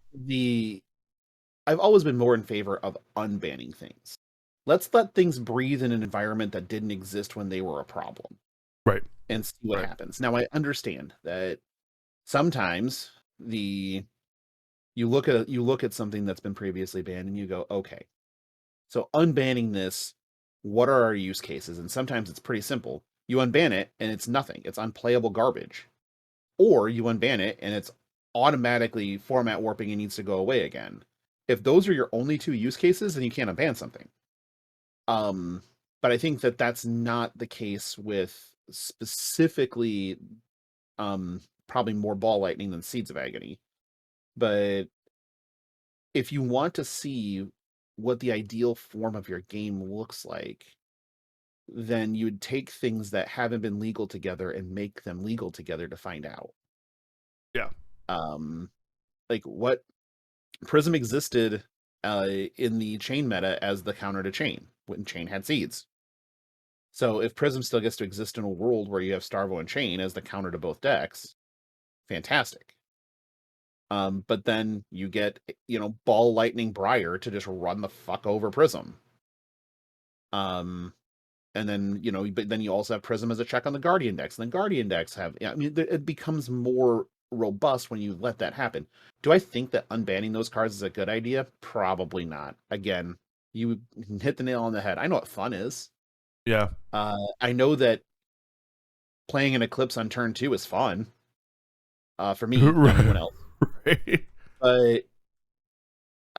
I've always been more in favor of unbanning things. Let's let things breathe in an environment that didn't exist when they were a problem.
Right.
And see what happens. Now I understand that sometimes you look at something that's been previously banned and you go, okay, so unbanning this, what are our use cases? And sometimes it's pretty simple. You unban it and it's nothing. It's unplayable garbage. Or you unban it and it's automatically format warping and needs to go away again. If those are your only two use cases, then you can't unban something. But I think that that's not the case with specifically probably more Ball Lightning than Seeds of Agony. But if you want to see what the ideal form of your game looks like, then you would take things that haven't been legal together and make them legal together to find out.
Yeah.
Like what Prism existed in the chain meta as the counter to chain when chain had seeds. So if Prism still gets to exist in a world where you have Starvo and Chain as the counter to both decks, fantastic. But then you get, Ball Lightning Briar to just run the fuck over Prism. And then, but then you also have Prism as a check on the Guardian decks. And the Guardian decks have, it becomes more robust when you let that happen. Do I think that unbanning those cards is a good idea? Probably not. Again, you hit the nail on the head. I know what fun is.
Yeah.
I know that playing an Eclipse on turn 2 is fun. For me, not anyone else.
Right.
But,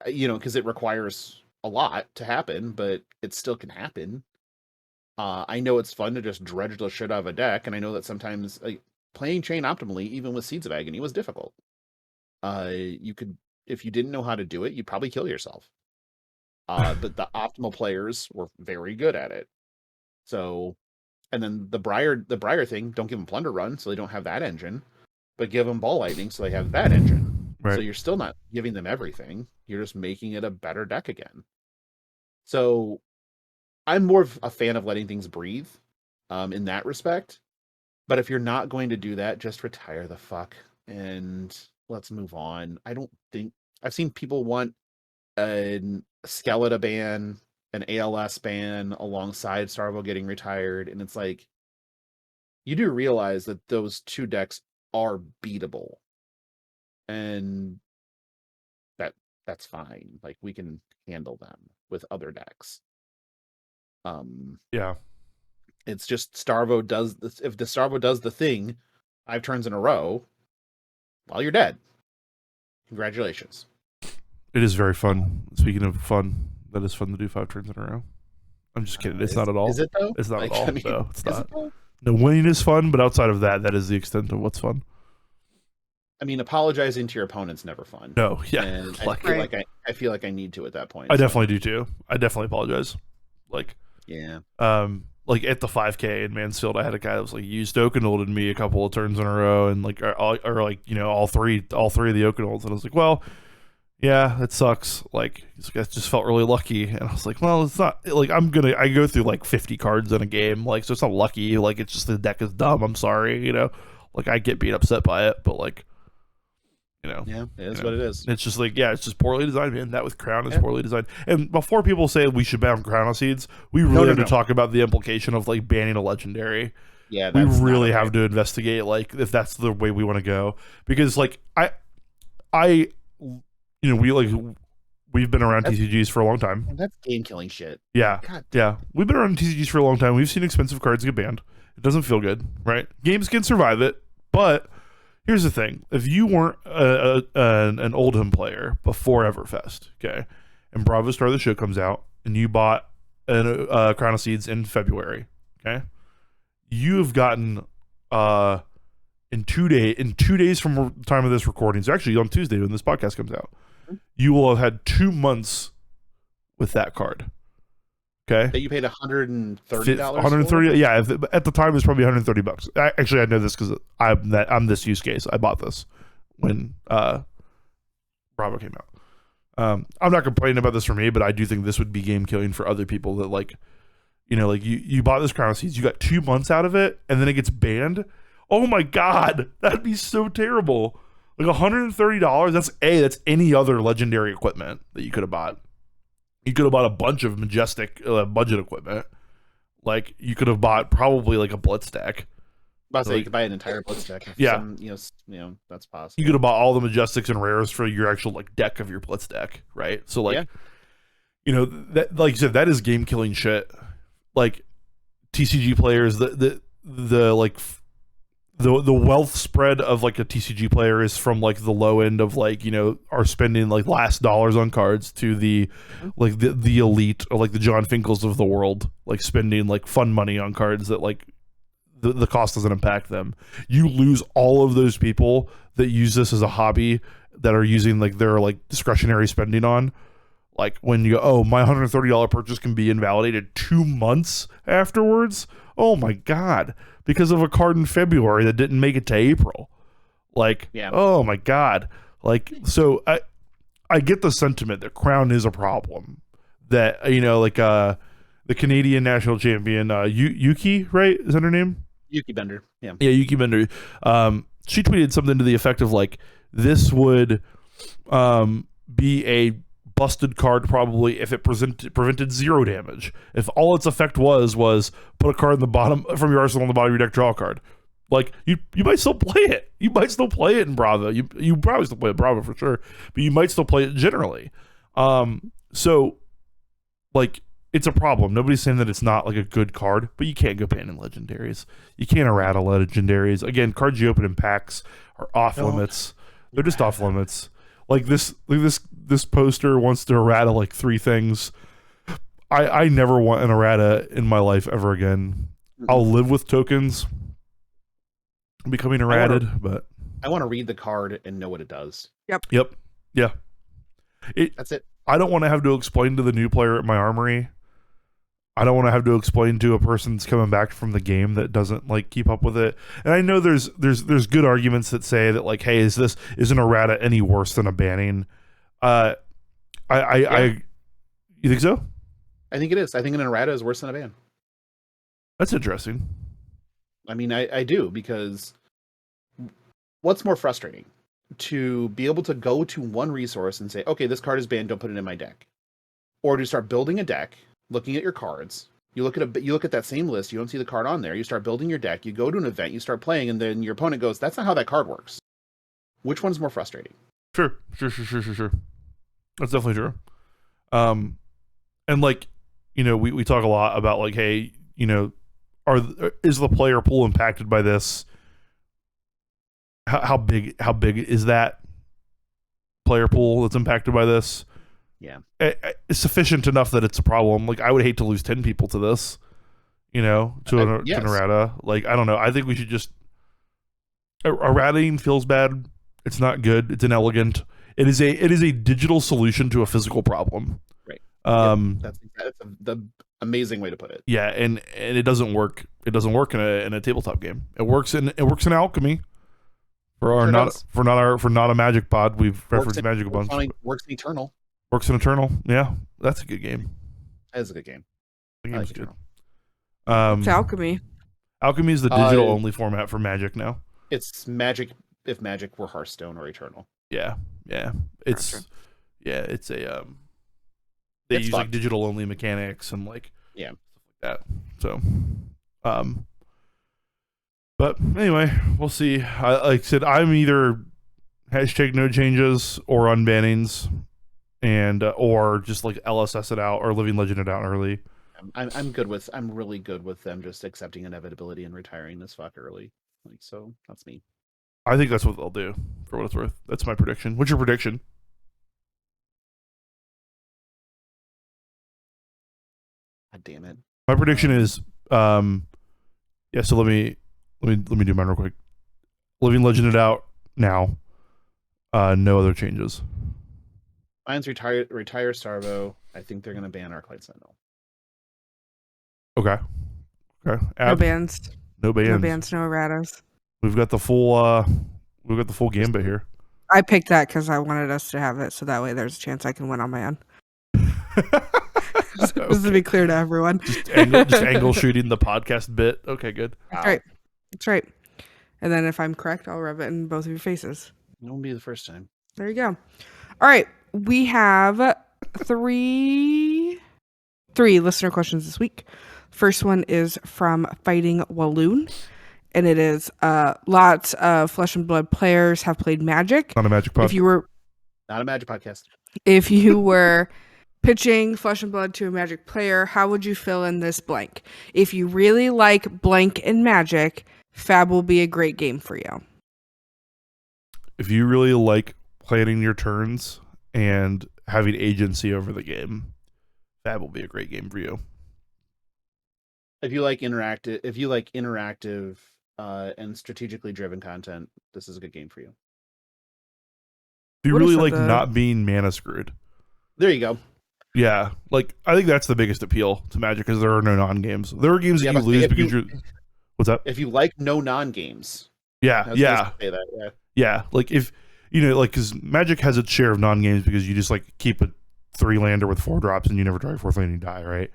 because it requires a lot to happen, but it still can happen. I know it's fun to just dredge the shit out of a deck, and I know that sometimes playing Chain optimally, even with Seeds of Agony, was difficult. You could, if you didn't know how to do it, you'd probably kill yourself. But the optimal players were very good at it. So, and then the Briar thing, don't give them Plunder Run, so they don't have that engine, but give them Ball Lightning, so they have that engine.
Right.
So you're still not giving them everything. You're just making it a better deck again. So I'm more of a fan of letting things breathe in that respect. But if you're not going to do that, just retire the fuck and let's move on. I don't think I've seen people want a Skeleton ban, an ALS ban alongside Starvo getting retired, and it's like, you do realize that those two decks are beatable, and that's fine. Like, we can handle them with other decks.
Yeah.
It's just Starvo does this. If the Starvo does the thing 5 turns in a row, well, you're dead. Congratulations.
It is very fun. Speaking of fun, that is fun to do 5 turns in a row. I'm just kidding. It's not at all.
Is it though?
It's not at all. No, it's not.
It
no, winning is fun, but outside of that, that is the extent of what's fun.
I mean, apologizing to your opponent's never fun.
No, yeah.
And
Like,
I feel like I need to at that point.
I definitely do too. I definitely apologize. Like,
yeah.
Like at the 5K in Mansfield, I had a guy that was like, you Oakenoled me a couple of turns in a row, and like, all three of the Oakenolds, and I was like, well, yeah, it sucks. Like, he's like, I just felt really lucky, and I was like, well, it's not like I go through like 50 cards in a game, like, so it's not lucky. Like, it's just the deck is dumb. I'm sorry, like I get beat upset by it, but like,
yeah, it is what it is.
It's just like, yeah, it's just poorly designed, man. That with Crown is poorly designed. And before people say we should ban Crown of Seeds, we really have to talk about the implication of like banning a legendary.
Yeah,
we really have to investigate like if that's the way we want to go, because like we've been around TCGs for a long time.
That's game killing shit.
Yeah, yeah, we've been around TCGs for a long time. We've seen expensive cards get banned. It doesn't feel good, right? Games can survive it, but here's the thing: if you weren't an Oldham player before Everfest, okay, and Bravo Star the Show comes out, and you bought a Crown of Seeds in February, okay, you have gotten in 2 days from the time of this recording, so actually on Tuesday when this podcast comes out, you will have had 2 months with that card. Okay.
That you paid $130.
$130. Yeah, at the time it was probably $130. Actually, I know this because I'm this use case. I bought this when Bravo came out. I'm not complaining about this for me, but I do think this would be game killing for other people that like, like you bought this Crown of Seeds, you got 2 months out of it, and then it gets banned. Oh my God, that'd be so terrible. Like $130. That's any other legendary equipment that you could have bought. You could have bought a bunch of Majestic budget equipment. Like, you could have bought probably like a Blitz deck.
You could buy an entire Blitz deck.
Yeah.
That's possible.
You could have bought all the Majestics and Rares for your actual like deck of your Blitz deck, right? So like, that, like you said, that is game killing shit. Like, TCG players, the wealth spread of like a TCG player is from like the low end of like, are spending like last dollars on cards to the like the elite or like the John Finkels of the world, like spending like fun money on cards that like the cost doesn't impact them. You lose all of those people that use this as a hobby that are using like their like discretionary spending on. Like when you go, oh, my $130 purchase can be invalidated 2 months afterwards. Oh my God. Because of a card in February that didn't make it to April. Like,
Yeah.
oh my god. Like, so I get the sentiment that Crown is a problem. That, you know, like the Canadian national champion, Yuki, right? Is that her name?
Yuki Bender. Yeah.
Yeah, Yuki Bender. She tweeted something to the effect of like, this would be a busted card probably if it prevented 0 damage. If all its effect was put a card in the bottom from your arsenal on the bottom of your deck, draw a card. Like, you might still play it. You might still play it in Bravo. You probably still play it Bravo for sure, but you might still play it generally. So like, it's a problem. Nobody's saying that it's not like a good card, but you can't go banning legendaries. You can't errata legendaries. Again, cards you open in packs are off limits. They're just off limits. Like this poster wants to errata like 3 things. I never want an errata in my life ever again. I'll live with tokens becoming errated, but
I want to read the card and know what it does.
Yep. Yeah.
That's it.
I don't want to have to explain to the new player at my armory. I don't want to have to explain to a person that's coming back from the game that doesn't like keep up with it. And I know there's good arguments that say that like, hey, isn't errata any worse than a banning? You think so?
I think it is. I think an errata is worse than a ban.
That's interesting.
I mean, I do, because what's more frustrating? To be able to go to one resource and say, okay, this card is banned, don't put it in my deck. Or to start building a deck, looking at your cards. You look at that same list, you don't see the card on there, you start building your deck, you go to an event, you start playing, and then your opponent goes, that's not how that card works. Which one's more frustrating?
Sure. That's definitely true. And like, you know, we talk a lot about like, hey, you know, is the player pool impacted by this? How big is that player pool that's impacted by this?
Yeah,
it's sufficient enough that it's a problem. Like, I would hate to lose 10 people to this, you know, to an errata. Like, I don't know. I think we should just errataing feels bad. It's not good. It's inelegant. It is a digital solution to a physical problem.
Right. That's the amazing way to put it.
Yeah, and it doesn't work. It doesn't work in a tabletop game. It works in Alchemy. For not a Magic pod, we've referenced Magic a bunch.
Works in Eternal.
Works in Eternal. Yeah, that's a good game.
That is a good game.
The game's good.
It's Alchemy.
Alchemy is the digital only format for Magic now.
It's Magic if Magic were Hearthstone or Eternal.
Yeah. It's
Gotcha.
it's a they use like digital only mechanics and like stuff like that. So but anyway, we'll see. Like I said, I'm either hashtag no changes or unbannings, and or just like LSS it out or Living Legend it out early.
I'm really good with them just accepting inevitability and retiring this fuck early. Like, so that's me.
I think that's what they'll do, for what it's worth. That's my prediction. What's your prediction?
God damn it.
My prediction is so let me do mine real quick. Living Legend it out now. No other changes.
Mine's retire Starvo. I think they're gonna ban Arclight Sentinel.
Okay.
No bans.
No bans.
No bans, no erratas.
We've got the full gambit here.
I picked that because I wanted us to have it, so that way there's a chance I can win on my own. Just to be clear to everyone.
Just angle shooting the podcast bit. Okay, good.
That's right. And then if I'm correct, I'll rub it in both of your faces.
It won't be the first time.
There you go. All right. We have three listener questions this week. First one is from Fighting Walloon. And it is lots of Flesh and Blood players have played Magic.
Not a Magic podcast.
Not a Magic podcast.
If you were pitching Flesh and Blood to a Magic player, how would you fill in this blank? If you really like blank in Magic, Fab will be a great game for you.
If you really like planning your turns and having agency over the game, Fab will be a great game for you.
If you like interactive and strategically driven content, this is a good game for you.
If you really like not being mana screwed.
There you go.
Yeah, like I think that's the biggest appeal to Magic because there are no non-games. There are games that you lose because you're. What's up?
If you like no non-games.
Yeah.
Say that,
Yeah, like if like because Magic has its share of non-games because you just like keep a 3-lander with 4 drops and you never draw your 4th land and you die, right?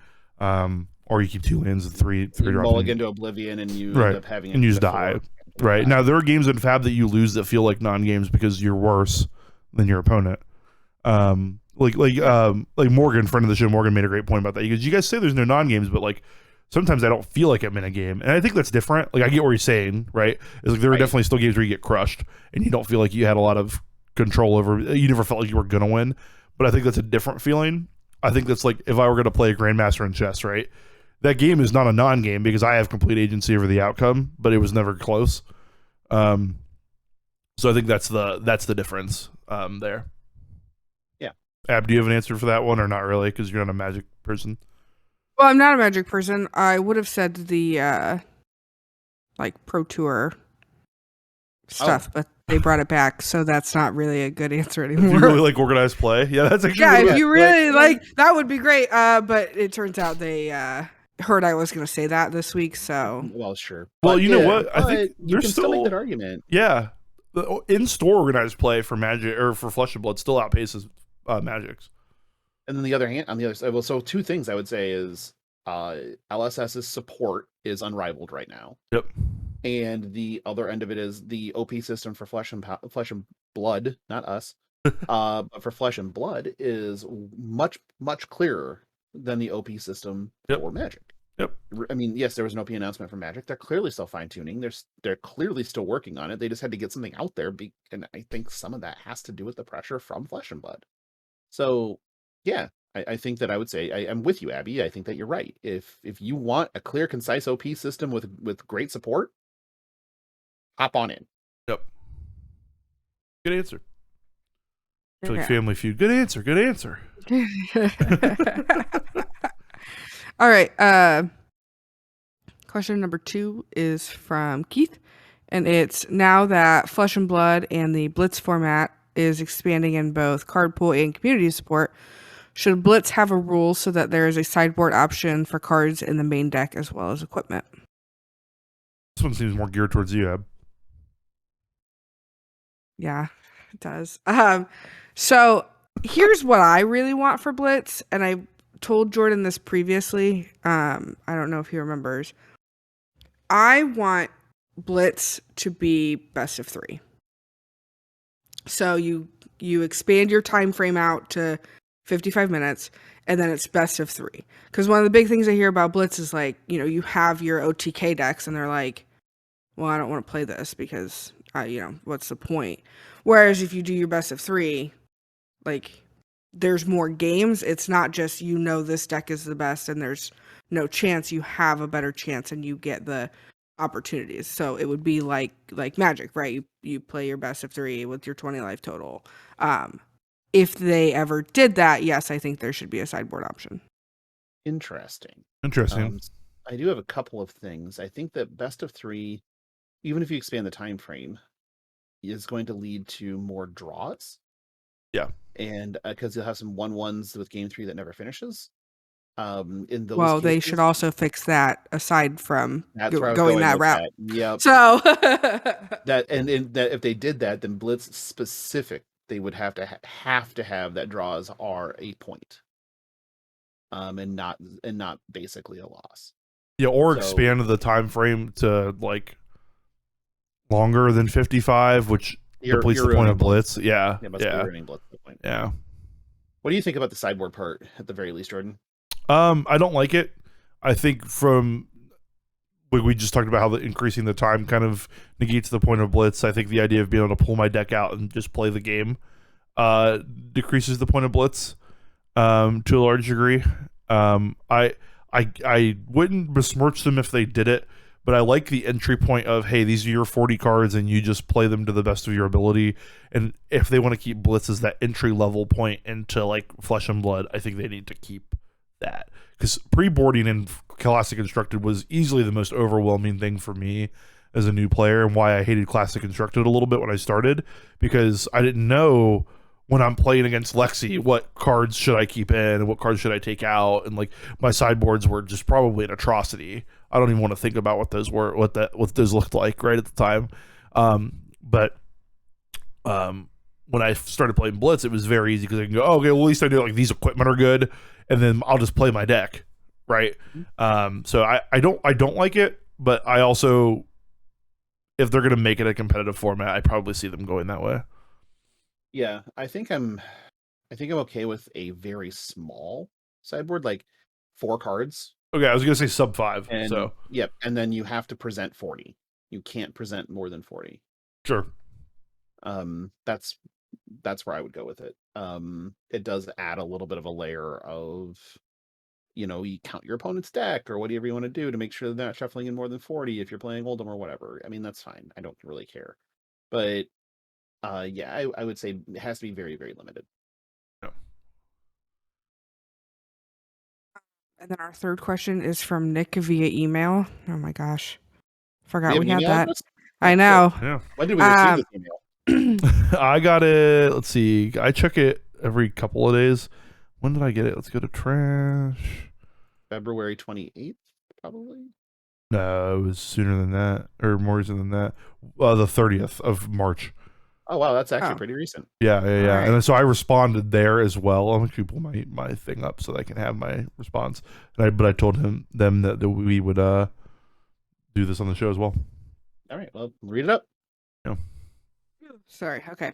Or you keep 2 lands and 3
you
drops.
mulligan to Oblivion and you end up having
and you just die. Right. Now there are games in Fab that you lose that feel like non-games because you're worse than your opponent. Like Morgan, friend of the show, Morgan made a great point about that. He goes, you guys say there's no non-games, but like sometimes I don't feel like I'm in a game. And I think that's different. Like I get what you're saying, right? It's like there are definitely still games where you get crushed and you don't feel like you had a lot of control over, you never felt like you were gonna win. But I think that's a different feeling. I think that's like if I were gonna play a Grandmaster in chess, right? That game is not a non-game because I have complete agency over the outcome, but it was never close. So I think that's the difference there.
Yeah.
Ab, do you have an answer for that one or not really? Because you're not a Magic person.
Well, I'm not a Magic person. I would have said the like Pro Tour stuff, but they brought it back, so that's not really a good answer anymore.
If you really like organized play, yeah, that's actually
if you really like that would be great. But it turns out they heard I was going to say that this week, so
well, sure.
Well, you know what? I think
you can still make that argument.
Yeah, the in-store organized play for Magic or for Flesh and Blood still outpaces Magic's.
And then on the other side, well, so 2 things I would say is LSS's support is unrivaled right now.
Yep.
And the other end of it is the OP system for Flesh and Blood, not us, but for Flesh and Blood is much, much clearer than the OP system for Magic.
Yep.
I mean, yes, there was an OP announcement for Magic. They're clearly still fine-tuning. They're clearly still working on it. They just had to get something out there, and I think some of that has to do with the pressure from Flesh and Blood. So, yeah, I think that I would say I'm with you, Abby. I think that you're right. If you want a clear, concise OP system with great support, hop on in.
Yep. Good answer. I feel like Family Feud. Good answer. Good answer.
All right. Question number 2 is from Keith, and it's now that Flesh and Blood and the Blitz format is expanding in both card pool and community support, should Blitz have a rule so that there is a sideboard option for cards in the main deck as well as equipment?
This one seems more geared towards you, Ab.
Yeah, it does. So here's what I really want for Blitz, and I told Jordan this previously. I don't know if he remembers. I want Blitz to be best of 3. So you expand your time frame out to 55 minutes, and then it's best of 3. Because one of the big things I hear about Blitz is like, you have your OTK decks, and they're like, well, I don't want to play this because, what's the point? Whereas if you do your best of 3, like, there's more games. It's not just, this deck is the best, and there's no chance. You have a better chance, and you get the opportunities. So it would be like Magic, right? You play your best of 3 with your 20 life total. If they ever did that, yes, I think there should be a sideboard option.
Interesting.
I
do have a couple of things. I think that best of 3, even if you expand the time frame, is going to lead to more draws.
Yeah.
And because you'll have some 1-1s with game 3 that never finishes. In those
well,
cases,
they should also fix that aside from
going
that route.
Yep.
So
that if they did that, then Blitz specific, they would have to have that draws are a point, and not basically a loss.
Yeah, or expand the time frame to like longer than 55, which depletes the point of Blitz. Yeah.
Ruining Blitz at the point.
Yeah.
What do you think about the sideboard part at the very least, Jordan?
I don't like it. I think we just talked about how increasing the time kind of negates the point of Blitz. I think the idea of being able to pull my deck out and just play the game decreases the point of Blitz to a large degree. I wouldn't besmirch them if they did it, but I like the entry point of, hey, these are your 40 cards and you just play them to the best of your ability. And if they want to keep Blitz as that entry level point into like Flesh and Blood, I think they need to keep that. Because pre-boarding in Classic Constructed was easily the most overwhelming thing for me as a new player, and why I hated Classic Constructed a little bit when I started, because I didn't know when I'm playing against Lexi what cards should I keep in and what cards should I take out, and like my sideboards were just probably an atrocity. I don't even want to think about what those were, what those looked like right at the time. But when I started playing Blitz, it was very easy because I can go, oh, okay, well, at least I know like these equipment are good, and then I'll just play my deck, right? So I don't like it, but I also, if they're gonna make it a competitive format, I probably see them going that way.
Yeah, I think I'm okay with a very small sideboard, like 4 cards.
Okay, I was gonna say sub 5.
And
So
yep, and then you have to present 40. You can't present more than 40.
sure.
That's where I would go with it. It does add a little bit of a layer of, you count your opponent's deck or whatever you want to do to make sure they're not shuffling in more than 40 if you're playing Hold'em or whatever. I mean, that's fine. I don't really care. But yeah, I would say it has to be very, very limited.
Yeah.
And then our third question is from Nick via email. Oh my gosh. Forgot we
have an
had
email
that.
address?
I know.
Yeah.
When did we receive this email?
I got it. Let's see. I check it every couple of days. When did I get it? Let's go to trash.
February 28th, probably.
No, it was sooner than that, or more recent than that. The 30th of March.
Oh wow, that's actually
Oh.
pretty recent.
Yeah.
Right.
And then, so I responded there as well. I'm gonna pull my thing up so that I can have my response. But I told them that we would do this on the show as well.
All right, well, read it up.
Yeah.
Sorry. Okay.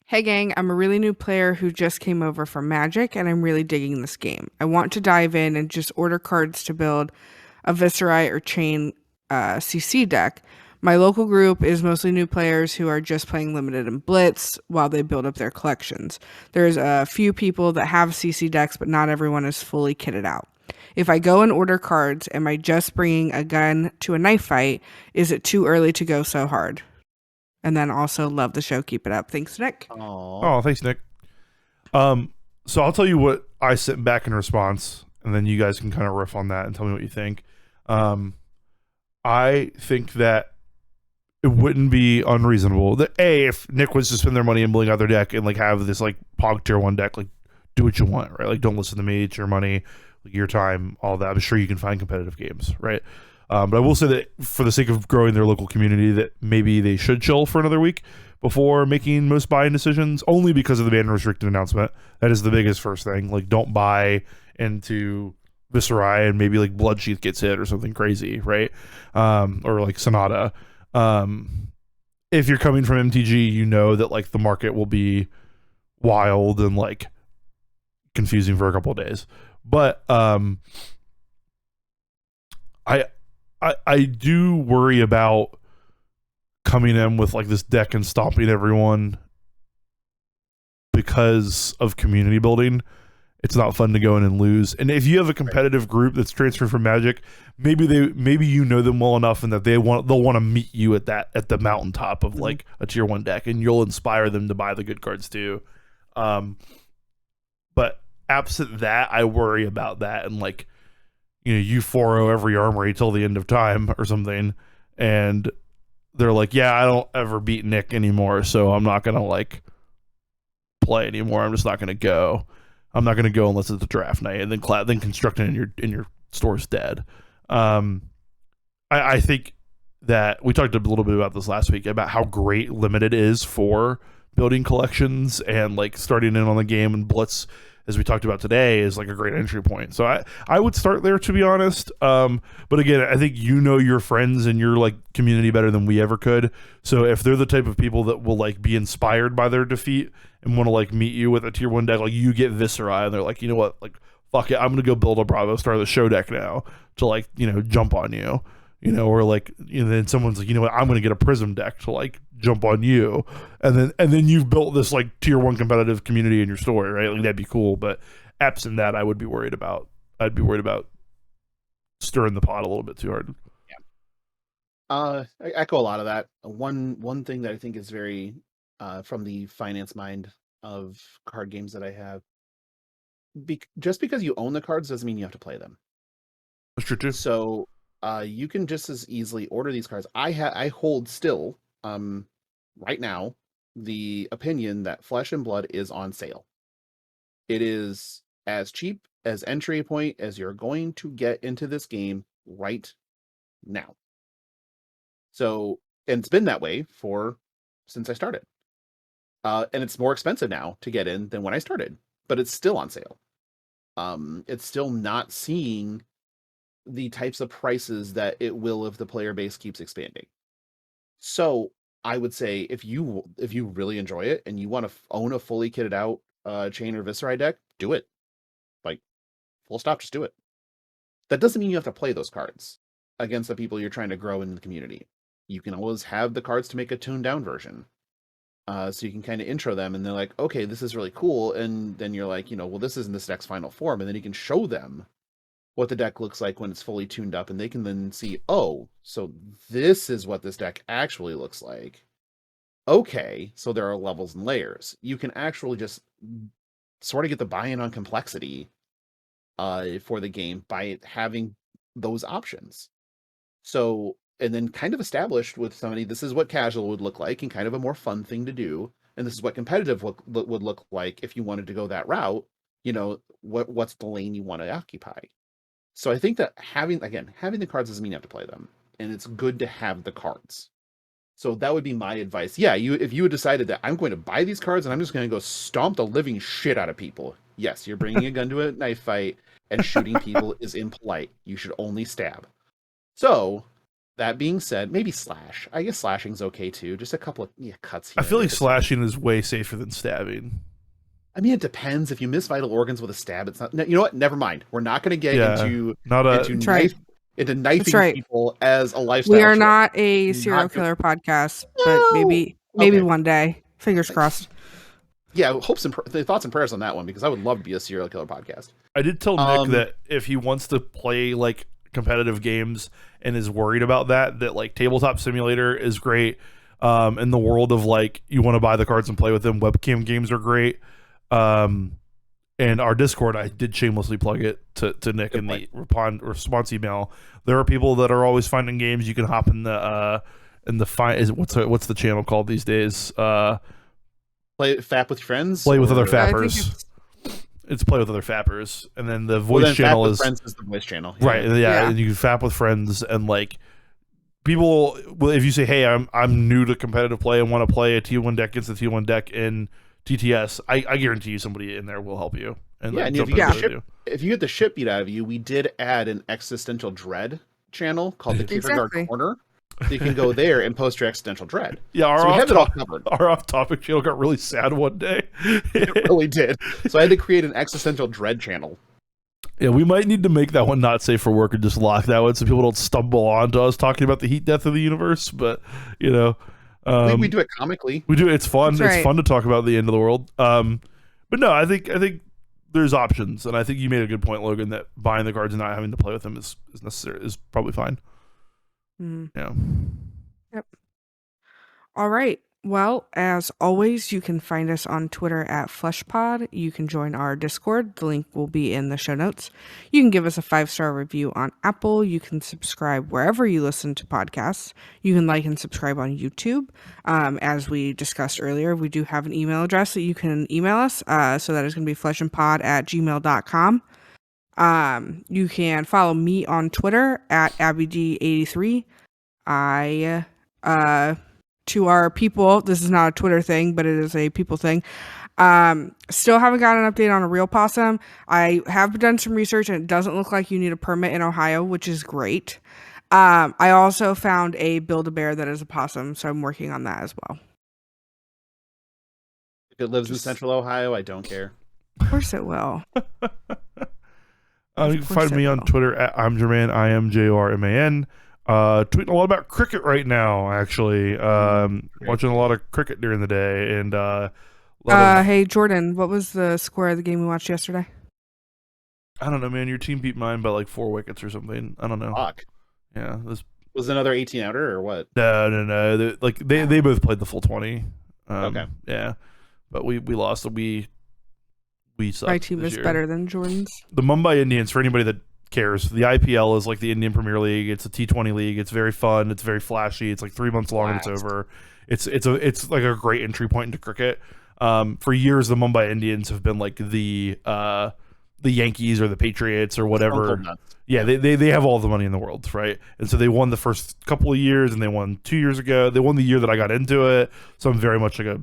Hey gang, I'm a really new player who just came over from Magic and I'm really digging this game. I want to dive in and just order cards to build a Viserai or Chain CC deck. My local group is mostly new players who are just playing Limited and Blitz while they build up their collections. There's a few people that have CC decks, but not everyone is fully kitted out. If I go and order cards, am I just bringing a gun to a knife fight? Is it too early to go so hard? And then also love the show. Keep it up. Thanks, Nick.
Oh, thanks, Nick. So I'll tell you what I sent back in response, and then you guys can kind of riff on that and tell me what you think. I think that it wouldn't be unreasonable that if Nick was to spend their money and building out their deck and like have this like Pog tier 1 deck, like do what you want, right? Like don't listen to me, it's your money, like, your time, all that. I'm sure you can find competitive games, right? But I will say that for the sake of growing their local community, that maybe they should chill for another week before making most buying decisions, only because of the ban restricted announcement. That is the biggest first thing. Like, don't buy into Viserai and maybe like Bloodsheath gets hit or something crazy, right? Or like Sonata. If you're coming from MTG, you know that like the market will be wild and like confusing for a couple of days. But I do worry about coming in with like this deck and stomping everyone because of community building. It's not fun to go in and lose. And if you have a competitive group that's transferred from Magic, maybe you know them well enough and that they'll want to meet you at the mountaintop of like a tier 1 deck, and you'll inspire them to buy the good cards too. But absent that, I worry about that, and like, you 4-0 every armory till the end of time or something, and they're like, yeah, I don't ever beat Nick anymore, so I'm not gonna like play anymore. I'm just not gonna go. I'm not gonna go unless it's the draft night, and then constructing in your store's dead. I think that we talked a little bit about this last week about how great Limited is for building collections and like starting in on the game, and Blitz, as we talked about today, is like a great entry point. So I would start there, to be honest. But again, I think your friends and your like community better than we ever could. So if they're the type of people that will like be inspired by their defeat and want to like meet you with a tier 1 deck, like you get Viserai and they're like, you know what, like fuck it, I'm gonna go build a Bravo Star the show deck now to like, jump on you. Or like, then someone's like, you know what, I'm gonna get a Prism deck to like jump on you, and then you've built this like tier 1 competitive community in your story, right? Like that'd be cool. But absent that, I'd be worried about stirring the pot a little bit too hard.
I echo a lot of that. One thing that I think is very from the finance mind of card games that I have, just because you own the cards doesn't mean you have to play them.
That's true too.
So you can just as easily order these cards. I hold still right now the opinion that Flesh and Blood is on sale. It is as cheap as entry point as you're going to get into this game right now. So, and it's been that way since I started. And it's more expensive now to get in than when I started, but it's still on sale. It's still not seeing the types of prices that it will if the player base keeps expanding. So I would say if you really enjoy it and you want to own a fully kitted out Chain or Viscerai deck, do it. Like, full stop, just do it. That doesn't mean you have to play those cards against the people you're trying to grow in the community. You can always have the cards to make a tuned down version. So you can kind of intro them and they're like, okay, this is really cool. And then you're like, well, this isn't this deck's final form. And then you can show them what the deck looks like when it's fully tuned up. And they can then see, oh, so this is what this deck actually looks like. Okay, so there are levels and layers. You can actually just sort of get the buy-in on complexity for the game by having those options. So, and then kind of established with somebody, this is what casual would look like and kind of a more fun thing to do. And this is what competitive would look like if you wanted to go that route. What's the lane you want to occupy. So I think that having the cards doesn't mean you have to play them. And it's good to have the cards. So that would be my advice. Yeah, if you had decided that I'm going to buy these cards and I'm just going to go stomp the living shit out of people. Yes, you're bringing a gun to a knife fight and shooting people is impolite. You should only stab. So, that being said, maybe slash. I guess slashing's okay too. Just a couple of cuts here.
I feel like slashing is way safer than stabbing.
I mean, it depends. If you miss vital organs with a stab, it's not. You know what? Never mind. We're not going to get into knifing people as a lifestyle.
We are not a serial killer podcast, but maybe one day. Fingers crossed.
Yeah, thoughts and prayers on that one, because I would love to be a serial killer podcast.
I did tell Nick that if he wants to play like competitive games and is worried about that like Tabletop Simulator is great. In the world of like you want to buy the cards and play with them, webcam games are great. And our Discord, I did shamelessly plug it to Nick in the response email. There are people that are always finding games. You can hop in the what's the channel called these days?
Play Fap with friends.
Play with other fappers. It's play with other fappers, and then the voice channel is
friends is the voice channel,
right? Yeah, and you can fap with friends and like people. Well, if you say, "Hey, I'm new to competitive play and want to play a T1 deck against a T1 deck in TTS," I guarantee you somebody in there will help you. And
if you get the shit beat out of you, we did add an existential dread channel called the Kindergarten
Exactly.
Corner. So you can go there and post your existential dread.
Yeah,
so we have it all covered.
Our off-topic channel got really sad one day.
It really did. So I had to create an existential dread channel.
Yeah, we might need to make that one not safe for work and just lock that one so people don't stumble onto us talking about the heat death of the universe. But we
do it comically.
We do. It's fun.
That's right.
It's fun to talk about the end of the world. But no, I think there's options, and I think you made a good point, Logan, that buying the cards and not having to play with them is necessary, is probably fine.
Mm-hmm.
Yeah.
Yep. All right. Well, as always, you can find us on Twitter at FleshPod. You can join our Discord. The link will be in the show notes. You can give us a 5-star review on Apple. You can subscribe wherever you listen to podcasts. You can like and subscribe on YouTube. As we discussed earlier, we do have an email address that you can email us. So that is going to be fleshandpod@gmail.com. You can follow me on Twitter at AbbyD83. To our people, this is not a Twitter thing, but it is a people thing. Still haven't got an update on a real possum. I have done some research and it doesn't look like you need a permit in Ohio, which is great. I also found a Build-A-Bear that is a possum, so I'm working on that as well.
If it lives in Central Ohio, I don't care.
Of course it will.
You can find me on Twitter at I'm Jermaine, IMJORMAN. Tweeting a lot about cricket right now, actually. Watching a lot of cricket during the day. And
hey, Jordan, what was the score of the game we watched yesterday?
I don't know, man. Your team beat mine by like 4 wickets or something. I don't know.
Fuck.
Yeah. This
was another 18-outer or what?
No. They both played the full 20.
Okay.
Yeah. But we lost. We sucked.
My team is better than Jordan's.
The Mumbai Indians, for anybody that cares, the IPL is like the Indian Premier League. It's a T20 league. It's very fun. It's very flashy. It's like 3 months long and it's over. It's like a great entry point into cricket. For years, the Mumbai Indians have been like the Yankees or the Patriots or whatever. Yeah, they have all the money in the world, right? And so they won the first couple of years, and they won 2 years ago. They won the year that I got into it, so I'm very much like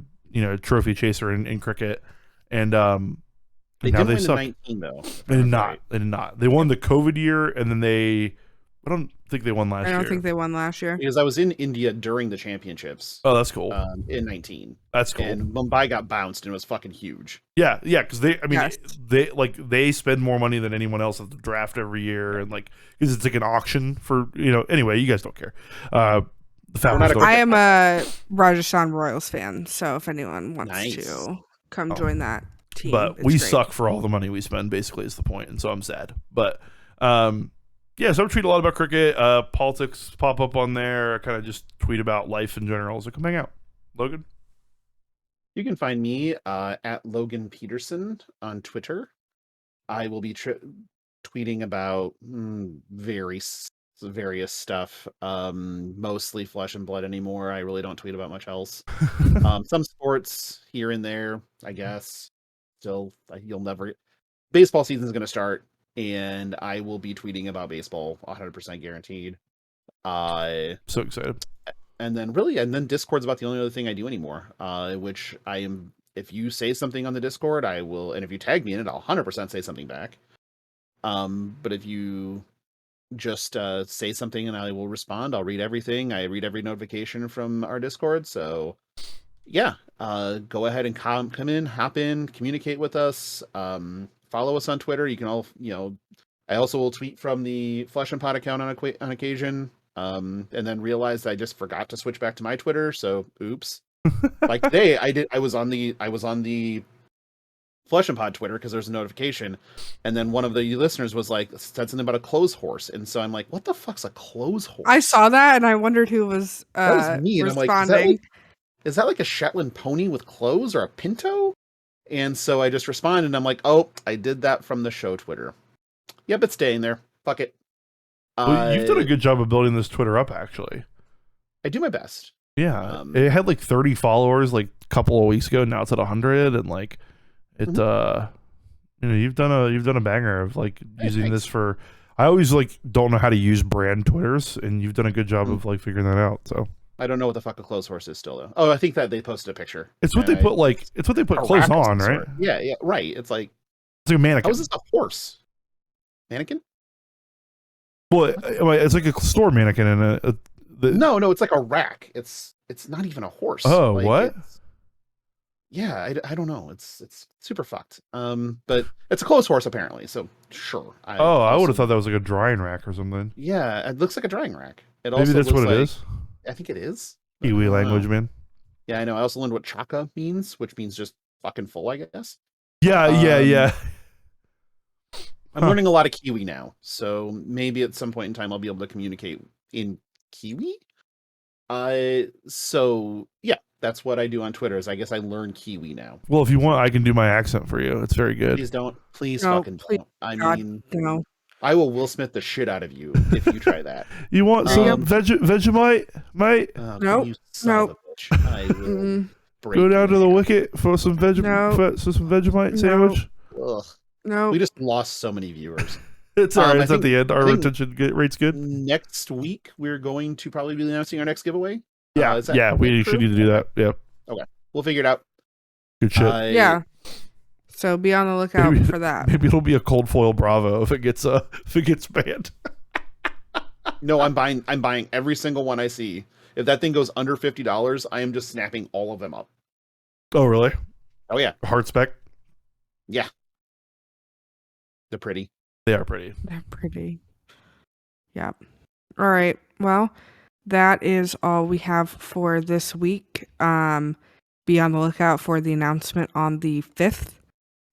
trophy chaser in cricket, and
They
now
didn't
they
win
suck.
in 19 though.
They did not.
Right.
They did not. They won the COVID year, and then I don't think they won last year.
I don't think they won last year.
Because I was in India during the championships.
Oh, that's cool.
In 19.
That's cool.
And Mumbai got bounced and it was fucking huge.
Yeah, because
Yes.
they spend more money than anyone else at the draft every year, and because it's like an auction for Anyway, you guys don't care. The Falcons don't.
I am a Rajasthan Royals fan, so if anyone wants
Nice.
to come join that team,
But
it's
we
great.
suck for all the money we spend. Basically, is the point, and so I'm sad. But yeah, so I tweet a lot about cricket. Politics pop up on there. I kind of just tweet about life in general. So come hang out, Logan.
You can find me at Logan Peterson on Twitter. I will be tweeting about various stuff, mostly Flesh and Blood anymore. I really don't tweet about much else. Some sports here and there, I guess. Still, you'll never. Baseball season is going to start, and I will be tweeting about baseball 100% guaranteed.
So excited.
And then Discord's about the only other thing I do anymore, which I am. If you say something on the Discord, I will, and if you tag me in it, I'll 100% say something back. But if you just say something and I will respond, I'll read everything. I read every notification from our Discord. So yeah, go ahead and come in, hop in, communicate with us. Follow us on Twitter. You can all, I also will tweet from the Flesh and Pot account on occasion. And then realized I just forgot to switch back to my Twitter. So oops. Like today I was on the Flesh and Pod Twitter because there's a notification, and then one of the listeners said something about a clothes horse, and so I'm like, what the fuck's a clothes horse?
I saw that and I wondered who was
that was me.
responding.
And I'm like, is that like a Shetland pony with clothes or a pinto? And so I just responded, and I'm like, oh, I did that from the show Twitter. Yep, it's staying there. Fuck it.
Well, you've done a good job of building this Twitter up, actually.
I do my best.
Yeah, it had 30 followers a couple of weeks ago. Now it's at 100, and you've done a banger of using this for. I always don't know how to use brand Twitters, and you've done a good job of figuring that out. So
I don't know what the fuck a clothes horse is still though. Oh, I think that they posted a picture.
It's what they put it's what they put clothes on, right?
Yeah, right. It's like
a mannequin.
How is this a horse? Mannequin?
Well, it's like a store mannequin and
No, it's like a rack. It's not even a horse.
Oh, what?
Yeah, I don't know. It's super fucked. But it's a clothes horse apparently. So sure.
I would have thought that was like a drying rack or something.
Yeah, it looks like a drying rack.
Maybe that's what it is.
I think it is.
Kiwi language, man.
Yeah, I know. I also learned what chaka means, which means just fucking full, I guess.
Yeah.
I'm learning a lot of Kiwi now, so maybe at some point in time I'll be able to communicate in Kiwi. So yeah, that's what I do on Twitter. Is I guess I learn Kiwi now.
Well, if you want, I can do my accent for you. It's very good.
Please don't. Please
No,
fucking
please,
don't. I
God,
mean,
no.
I will Will Smith the shit out of you if you try that.
You want some Vegemite, mate?
Nope.
You son of a bitch. I will break
Go down to the
your
wicket for some Vegemite sandwich.
Ugh.
No.
We just lost so many viewers.
It's all right. It's
I
at the end. Our
think
retention rate's good.
Next week, we're going to probably be announcing our next giveaway.
Yeah, we should need to do that. Yeah.
Okay. We'll figure it out.
Good shit.
Yeah. So be on the lookout for that.
Maybe it'll be a cold foil Bravo if it gets banned.
No, I'm buying every single one I see. If that thing goes under $50, I am just snapping all of them up.
Oh, really?
Oh yeah.
Heart spec?
Yeah. They're pretty.
They are pretty.
They're pretty. Yep. All right. Well, that is all we have for this week. Be on the lookout for the announcement on the 5th,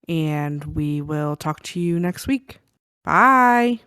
and we will talk to you next week. Bye.